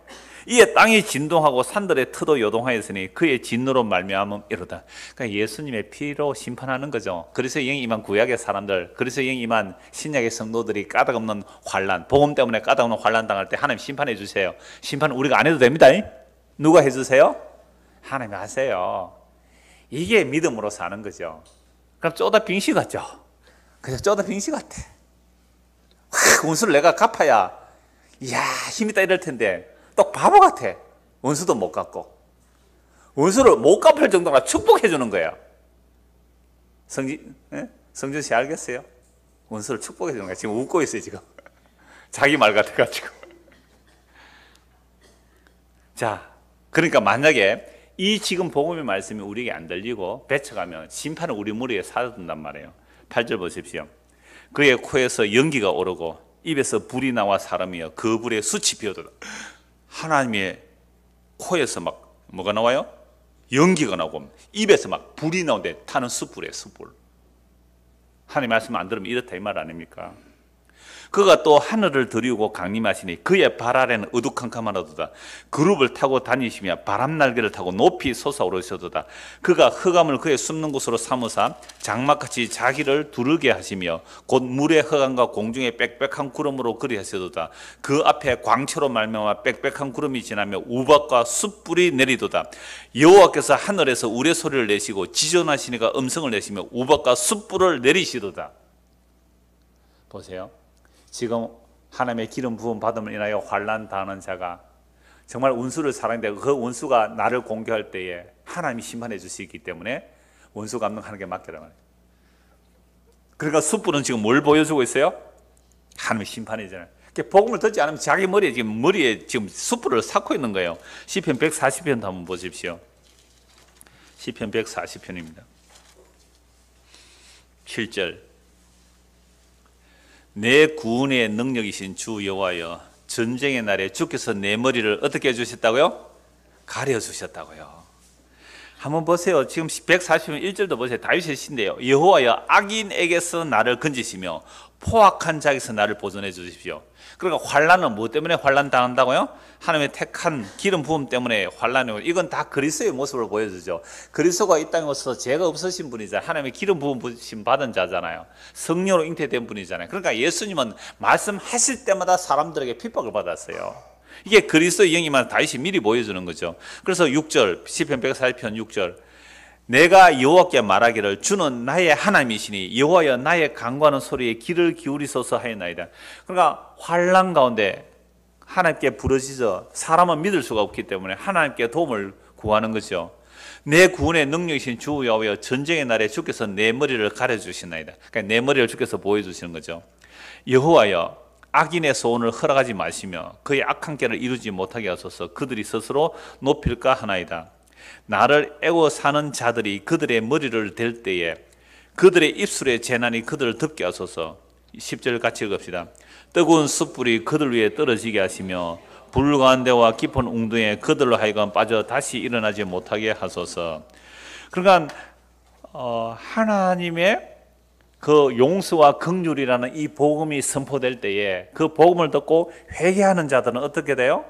이에 땅이 진동하고 산들의 터도 요동하였으니 그의 진노로 말미암음 이로다. 그러니까 예수님의 피로 심판하는 거죠. 그래서 영 임한 구약의 사람들, 그래서 영 임한 신약의 성도들이 까닭 없는 환난, 복음 때문에 까닭 없는 환난 당할 때 하나님 심판해 주세요. 심판 우리가 안 해도 됩니다. 누가 해주세요? 하나님이 하세요. 이게 믿음으로 사는 거죠. 그럼 쪼다 빙시 같죠? 그냥 쪼다 빙시 같아. 원수를 내가 갚아야 이야 힘이 있다 이럴 텐데 또 바보 같아. 원수도 못 갚고. 원수를 못 갚을 정도가 축복해 주는 거예요. 성준 씨 알겠어요? 원수를 축복해 주는 거야. 지금 웃고 있어요, 지금. 자기 말 같아가지고. 자, 그러니까 만약에 이 지금 복음의 말씀이 우리에게 안 들리고 뱉어가면 심판은 우리 머리에 사라진단 말이에요. 8절 보십시오. 그의 코에서 연기가 오르고 입에서 불이 나와 사람이여 그 불에 숯이 피어도다. 하나님의 코에서 막 뭐가 나와요? 연기가 나오고 입에서 막 불이 나오는데 타는 숯불이에요. 숯불. 하나님 말씀 안 들으면 이렇다 이 말 아닙니까? 그가 또 하늘을 들이우고 강림하시니 그의 발 아래는 어두캄캄하도다. 그룹을 타고 다니시며 바람 날개를 타고 높이 솟아오르시도다. 그가 흑암을 그의 숨는 곳으로 삼으사 장막같이 자기를 두르게 하시며 곧 물의 흑암과 공중의 빽빽한 구름으로 그리하시도다. 그 앞에 광채로 말미암아 빽빽한 구름이 지나며 우박과 숯불이 내리도다. 여호와께서 하늘에서 우레 소리를 내시고 지존하시니가 음성을 내시며 우박과 숯불을 내리시도다. 보세요. 지금 하나님의 기름 부음 받음을 인하여 환난 당하는 자가 정말 원수를 사랑하는데 그 원수가 나를 공격할 때에 하나님이 심판해 주시기 때문에 원수 감독하는 게 맞게란 말이에요. 그러니까 숯불은 지금 뭘 보여주고 있어요? 하나님의 심판이잖아요. 복음을 듣지 않으면 자기 머리에 지금 숯불을 쌓고 있는 거예요. 시편 140편도 한번 보십시오. 시편 140편입니다. 7절. 내 구원의 능력이신 주 여호와여 전쟁의 날에 주께서 내 머리를 어떻게 해주셨다고요? 가려주셨다고요. 한번 보세요. 지금 140편 1절도 보세요. 다윗의 시인데요. 여호와여 악인에게서 나를 건지시며 포악한 자에게서 나를 보존해 주십시오. 그러니까 환난은 뭐 때문에 환난 당한다고요? 하나님의 택한 기름 부음 때문에 환난이고 이건 다 그리스도의 모습을 보여주죠. 그리스도가 이 땅에 오셔서 죄가 없으신 분이잖아요. 하나님의 기름 부음 받은 자잖아요. 성령으로 잉태된 분이잖아요. 그러니까 예수님은 말씀하실 때마다 사람들에게 핍박을 받았어요. 이게 그리스도의 영이만 다윗이 미리 보여주는 거죠. 그래서 6절 시편 140편 6절 내가 여호와께 말하기를 주는 나의 하나님이시니 여호와여 나의 간구하는 소리에 귀를 기울이소서 하였나이다. 그러니까 환난 가운데 하나님께 부르짖어 사람은 믿을 수가 없기 때문에 하나님께 도움을 구하는 거죠. 내 구원의 능력이신 주 여호와여 전쟁의 날에 주께서 내 머리를 가려주시나이다. 그러니까 내 머리를 주께서 보여주시는 거죠. 여호와여 악인의 소원을 허락하지 마시며 그의 악한 길을 이루지 못하게 하소서. 그들이 스스로 높일까 하나이다. 나를 애워 사는 자들이 그들의 머리를 댈 때에 그들의 입술의 재난이 그들을 덮게 하소서. 10절 같이 읽읍시다. 뜨거운 숯불이 그들 위에 떨어지게 하시며 불 가운데와 깊은 웅덩이에 그들로 하여금 빠져 다시 일어나지 못하게 하소서. 그러니까 하나님의 그 용서와 긍휼이라는 이 복음이 선포될 때에 그 복음을 듣고 회개하는 자들은 어떻게 돼요?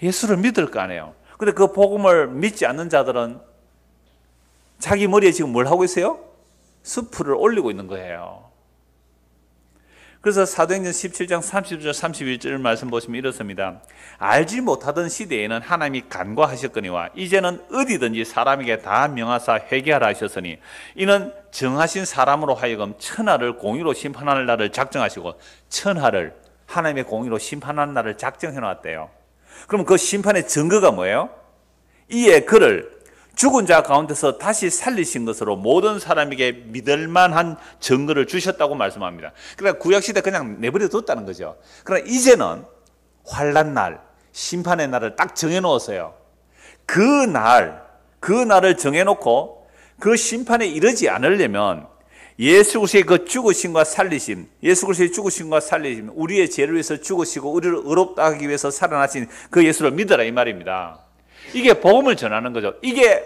예수를 믿을 거 아니에요. 근데 그 복음을 믿지 않는 자들은 자기 머리에 지금 뭘 하고 있어요? 숯불을 올리고 있는 거예요. 그래서 사도행전 17장 30절 31절 말씀 보시면 이렇습니다. 알지 못하던 시대에는 하나님이 간과하셨거니와 이제는 어디든지 사람에게 다 명하사 회개하라 하셨으니 이는 정하신 사람으로 하여금 천하를 공의로 심판할 날을 작정하시고 천하를 하나님의 공의로 심판하는 날을 작정해 놨대요. 그럼 그 심판의 증거가 뭐예요? 이에 그를 죽은 자 가운데서 다시 살리신 것으로 모든 사람에게 믿을 만한 증거를 주셨다고 말씀합니다. 그러니까 구약시대 그냥 내버려 뒀다는 거죠. 그러나 이제는 환난 날, 심판의 날을 딱 정해놓았어요. 그 날을 정해놓고 그 심판에 이르지 않으려면 예수 그리스도의 그 죽으심과 살리심, 예수 그리스도의 죽으심과 살리심, 우리의 죄를 위해서 죽으시고 우리를 의롭다 하기 위해서 살아나신 그 예수를 믿어라 이 말입니다. 이게 복음을 전하는 거죠. 이게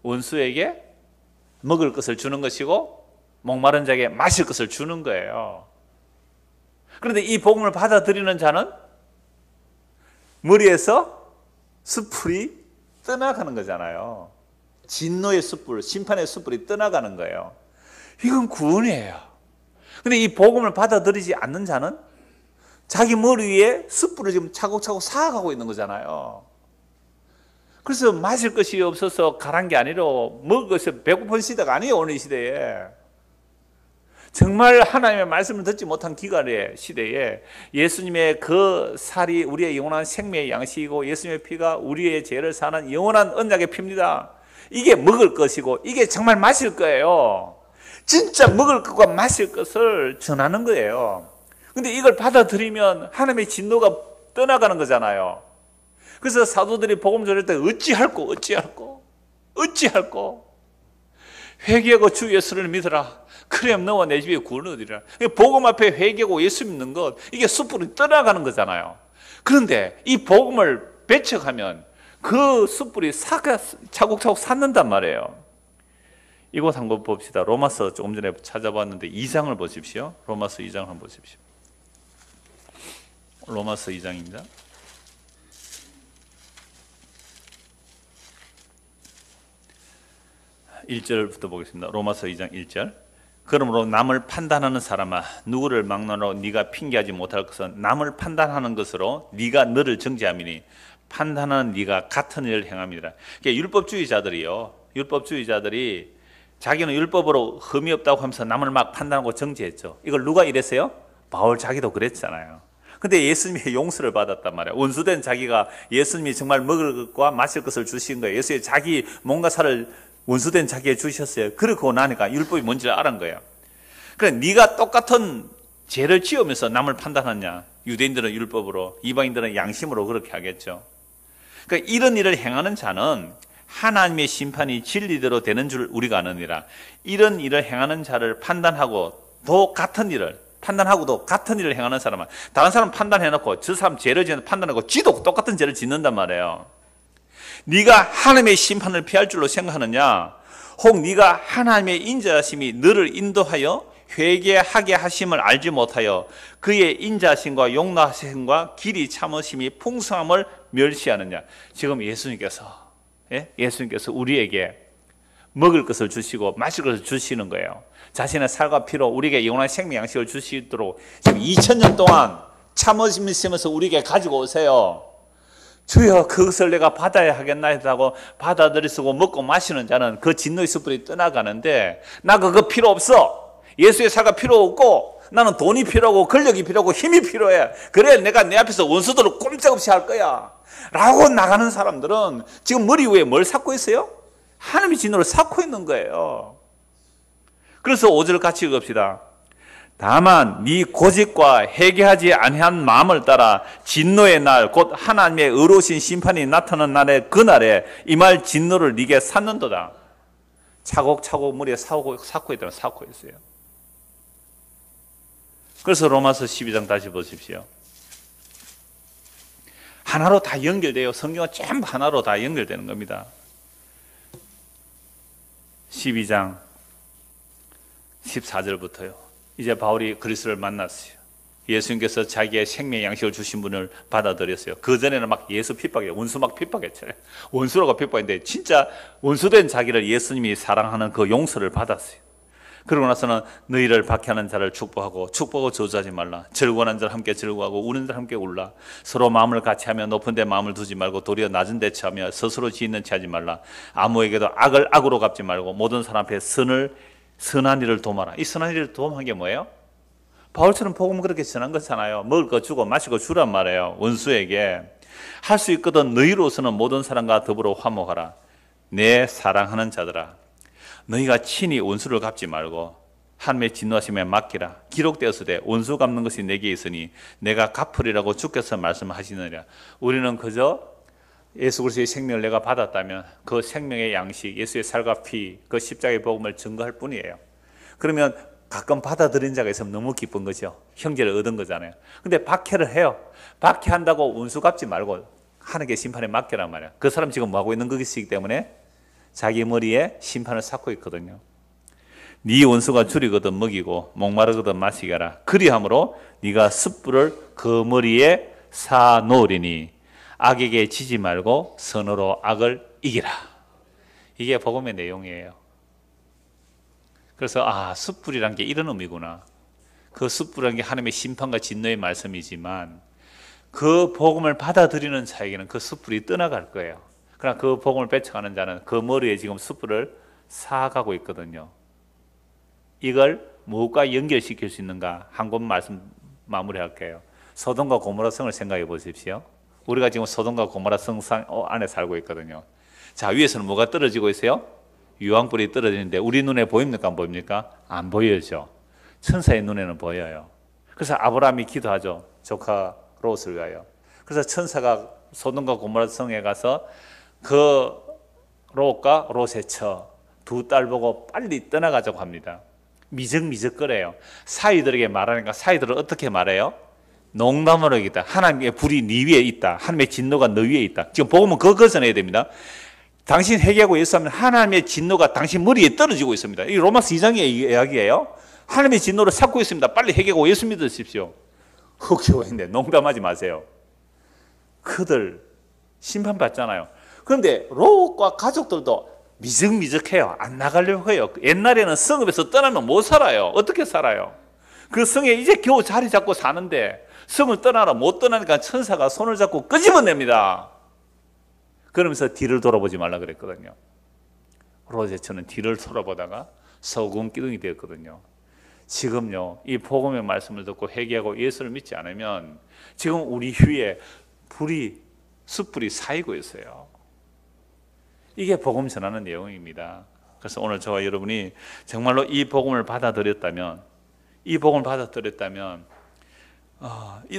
원수에게 먹을 것을 주는 것이고 목마른 자에게 마실 것을 주는 거예요. 그런데 이 복음을 받아들이는 자는 머리에서 숯불이 떠나가는 거잖아요. 진노의 숯불, 심판의 숯불이 떠나가는 거예요. 이건 구원이에요. 그런데 이 복음을 받아들이지 않는 자는 자기 머리 위에 숯불을 지금 차곡차곡 쌓아가고 있는 거잖아요. 그래서 마실 것이 없어서 가란 게 아니라 먹을 것이 배고픈 시대가 아니에요. 오늘 이 시대에 정말 하나님의 말씀을 듣지 못한 기간의 시대에 예수님의 그 살이 우리의 영원한 생명의 양식이고 예수님의 피가 우리의 죄를 사는 영원한 언약의 피입니다. 이게 먹을 것이고 이게 정말 마실 거예요. 진짜 먹을 것과 마실 것을 전하는 거예요. 근데 이걸 받아들이면 하나님의 진노가 떠나가는 거잖아요. 그래서 사도들이 복음 전할 때 어찌할꼬 회개하고 주 예수를 믿으라. 그래야 너와 내 집에 구원을 얻으리라. 복음 앞에 회개하고 예수 믿는 것, 이게 숯불이 떠나가는 거잖아요. 그런데 이 복음을 배척하면 그 숯불이 차곡차곡 솟는단 말이에요. 이곳 한번 봅시다. 로마서 조금 전에 찾아봤는데 2장을 보십시오. 로마서 2장 한번 보십시오. 로마서 2장입니다. 1절부터 보겠습니다. 로마서 2장 1절. 그러므로 남을 판단하는 사람아 누구를 막론하고 네가 핑계하지 못할 것은 남을 판단하는 것으로 네가 너를 정죄함이니 판단하는 네가 같은 일을 행함이라. 그러니까 율법주의자들이 자기는 율법으로 흠이 없다고 하면서 남을 막 판단하고 정죄했죠. 이걸 누가 이랬어요? 바울 자기도 그랬잖아요. 근데 예수님의 용서를 받았단 말이에요. 원수된 자기가 예수님이 정말 먹을 것과 마실 것을 주신 거예요. 예수의 자기 몸과 살을 원수된 자기에 주셨어요. 그러고 나니까 율법이 뭔지를 알은 거예요. 그래, 네가 똑같은 죄를 지으면서 남을 판단하냐? 유대인들은 율법으로, 이방인들은 양심으로 그렇게 하겠죠. 그러니까 이런 일을 행하는 자는 하나님의 심판이 진리대로 되는 줄 우리가 아느니라. 이런 일을 행하는 자를 판단하고도 같은 일을 행하는 사람은 다른 사람 판단해놓고 저 사람 죄를 지는 판단하고 지도 똑같은 죄를 짓는단 말이에요. 네가 하나님의 심판을 피할 줄로 생각하느냐? 혹 네가 하나님의 인자하심이 너를 인도하여 회개하게 하심을 알지 못하여 그의 인자하심과 용납하심과 길이 참으심이 풍성함을 멸시하느냐? 지금 예수님께서 우리에게 먹을 것을 주시고 마실 것을 주시는 거예요. 자신의 살과 피로 우리에게 영원한 생명 양식을 주시도록 지금 2000년 동안 참으심을 쓰면서 우리에게 가지고 오세요. 주여 그것을 내가 받아야 하겠나이다고 받아들이고 먹고 마시는 자는 그 진노의 숯불이 떠나가는데 나 그거 필요 없어. 예수의 살가 필요 없고 나는 돈이 필요하고 권력이 필요하고 힘이 필요해. 그래 내가 내 앞에서 원수들을 꼼짝없이 할 거야 라고 나가는 사람들은 지금 머리 위에 뭘 삭고 있어요? 하나님의 진노를 삭고 있는 거예요. 그래서 5절 같이 읽읍시다. 다만 네 고집과 회개하지 아니한 마음을 따라 진노의 날 곧 하나님의 의로우신 심판이 나타나는 날에 그날에 이 말 진노를 네게 샀는도다. 차곡차곡 머리에 쌓고 있어요. 그래서 로마서 12장 다시 보십시오. 하나로 다 연결돼요. 성경은 전부 하나로 다 연결되는 겁니다. 12장 14절부터요. 이제 바울이 그리스도를 만났어요. 예수님께서 자기의 생명의 양식을 주신 분을 받아들였어요. 그전에는 막 예수 핍박해요. 원수 막 핍박했잖아요. 원수라고 핍박했는데 진짜 원수된 자기를 예수님이 사랑하는 그 용서를 받았어요. 그러고 나서는 너희를 박해하는 자를 축복하고 저주하지 말라. 즐거워하는 자를 함께 즐거워하고 우는 자를 함께 울라. 서로 마음을 같이 하며 높은 데 마음을 두지 말고 도리어 낮은 데 처하며 스스로 지있는 채 하지 말라. 아무에게도 악을 악으로 갚지 말고 모든 사람 앞에 선한 일을 도모하라. 이 선한 일을 도모한 게 뭐예요? 바울처럼 복음 그렇게 전한 거잖아요. 먹을 거 주고 마실 거 주란 말이에요. 원수에게. 할 수 있거든 너희로서는 모든 사람과 더불어 화목하라. 내 사랑하는 자들아, 너희가 친히 원수를 갚지 말고 하나님의 진노하심에 맡기라. 기록되었으되 원수 갚는 것이 내게 있으니 내가 갚으리라고 주께서 말씀하시느니라. 우리는 그저 예수 그리스도의 생명을 내가 받았다면 그 생명의 양식, 예수의 살과 피, 그 십자가의 복음을 증거할 뿐이에요. 그러면 가끔 받아들인 자가 있으면 너무 기쁜 거죠. 형제를 얻은 거잖아요. 근데 박해를 해요. 박해한다고 원수 갚지 말고 하나님의 심판에 맡겨란 말이야. 그 사람 지금 뭐하고 있는 것이기 때문에 자기 머리에 심판을 쌓고 있거든요. 네 원수가 줄이거든 먹이고 목마르거든 마시게 하라. 그리함으로 네가 숯불을 그 머리에 쌓아놓으리니 악에게 지지 말고 선으로 악을 이기라. 이게 복음의 내용이에요. 그래서 숯불이란 게 이런 의미구나. 그 숯불이란 게 하나님의 심판과 진노의 말씀이지만 그 복음을 받아들이는 자에게는 그 숯불이 떠나갈 거예요. 그러나 그 복음을 뺏어가는 자는 그 머리에 지금 숯불을 쌓아가고 있거든요. 이걸 무엇과 연결시킬 수 있는가? 한 권 말씀 마무리할게요. 소돔과 고모라 성을 생각해 보십시오. 우리가 지금 소돔과 고모라 성 안에 살고 있거든요. 자, 위에서는 뭐가 떨어지고 있어요? 유황불이 떨어지는데 우리 눈에 보입니까? 안 보입니까? 안 보여죠. 천사의 눈에는 보여요. 그래서 아브라함이 기도하죠. 조카 롯을 위하여. 그래서 천사가 소돔과 고모라 성에 가서 그 롯과 롯의 처 두 딸 보고 빨리 떠나가자고 합니다. 미적미적거려요. 사위들에게 말하니까 사위들은 어떻게 말해요? 농담으로 하겠다. 하나님의 불이 네 위에 있다. 하나님의 진노가 너 위에 있다. 지금 복음은 그거 전해야 됩니다. 당신 회개하고 예수하면 하나님의 진노가 당신 머리에 떨어지고 있습니다. 이 로마서 2장의 이야기예요. 하나님의 진노를 쌓고 있습니다. 빨리 회개하고 예수 믿으십시오. 흑교인데 농담하지 마세요. 그들 심판받잖아요. 그런데 롯과 가족들도 미적미적해요. 안 나가려고 해요. 옛날에는 성읍에서 떠나면 못 살아요. 어떻게 살아요? 그 성에 이제 겨우 자리 잡고 사는데 성을 떠나라 못 떠나니까 천사가 손을 잡고 끄집어냅니다. 그러면서 뒤를 돌아보지 말라 그랬거든요. 롯의 처는 뒤를 돌아보다가 소금 기둥이 되었거든요. 지금요, 이 복음의 말씀을 듣고 회개하고 예수를 믿지 않으면 지금 우리 위에 숯불이 쌓이고 있어요. 이게 복음 전하는 내용입니다. 그래서 오늘 저와 여러분이 정말로 이 복음을 받아들였다면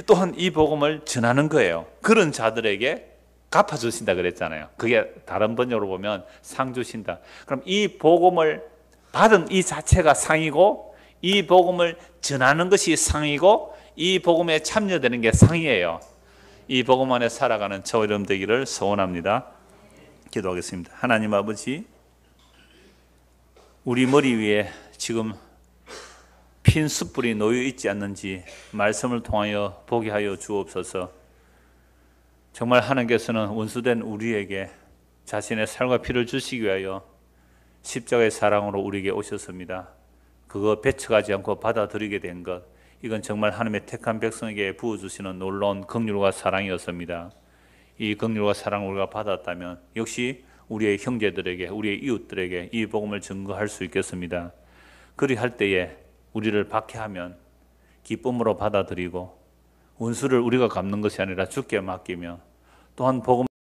또한 이 복음을 전하는 거예요. 그런 자들에게 갚아주신다 그랬잖아요. 그게 다른 번역으로 보면 상 주신다. 그럼 이 복음을 받은 이 자체가 상이고 이 복음을 전하는 것이 상이고 이 복음에 참여되는 게 상이에요. 이 복음 안에 살아가는 저와 여러분 되기를 소원합니다. 기도하겠습니다. 하나님 아버지, 우리 머리 위에 지금 핀 숯불이 놓여 있지 않는지 말씀을 통하여 보게 하여 주옵소서. 정말 하나님께서는 원수된 우리에게 자신의 살과 피를 주시기 위하여 십자가의 사랑으로 우리에게 오셨습니다. 그거 배척하지 않고 받아들이게 된 것, 이건 정말 하나님의 택한 백성에게 부어주시는 놀라운 긍휼과 사랑이었습니다. 이 긍휼과 사랑을 우리가 받았다면 역시 우리의 형제들에게, 우리의 이웃들에게 이 복음을 증거할 수 있겠습니다. 그리할 때에 우리를 박해하면 기쁨으로 받아들이고 원수를 우리가 갚는 것이 아니라 주께 맡기며 또한 복음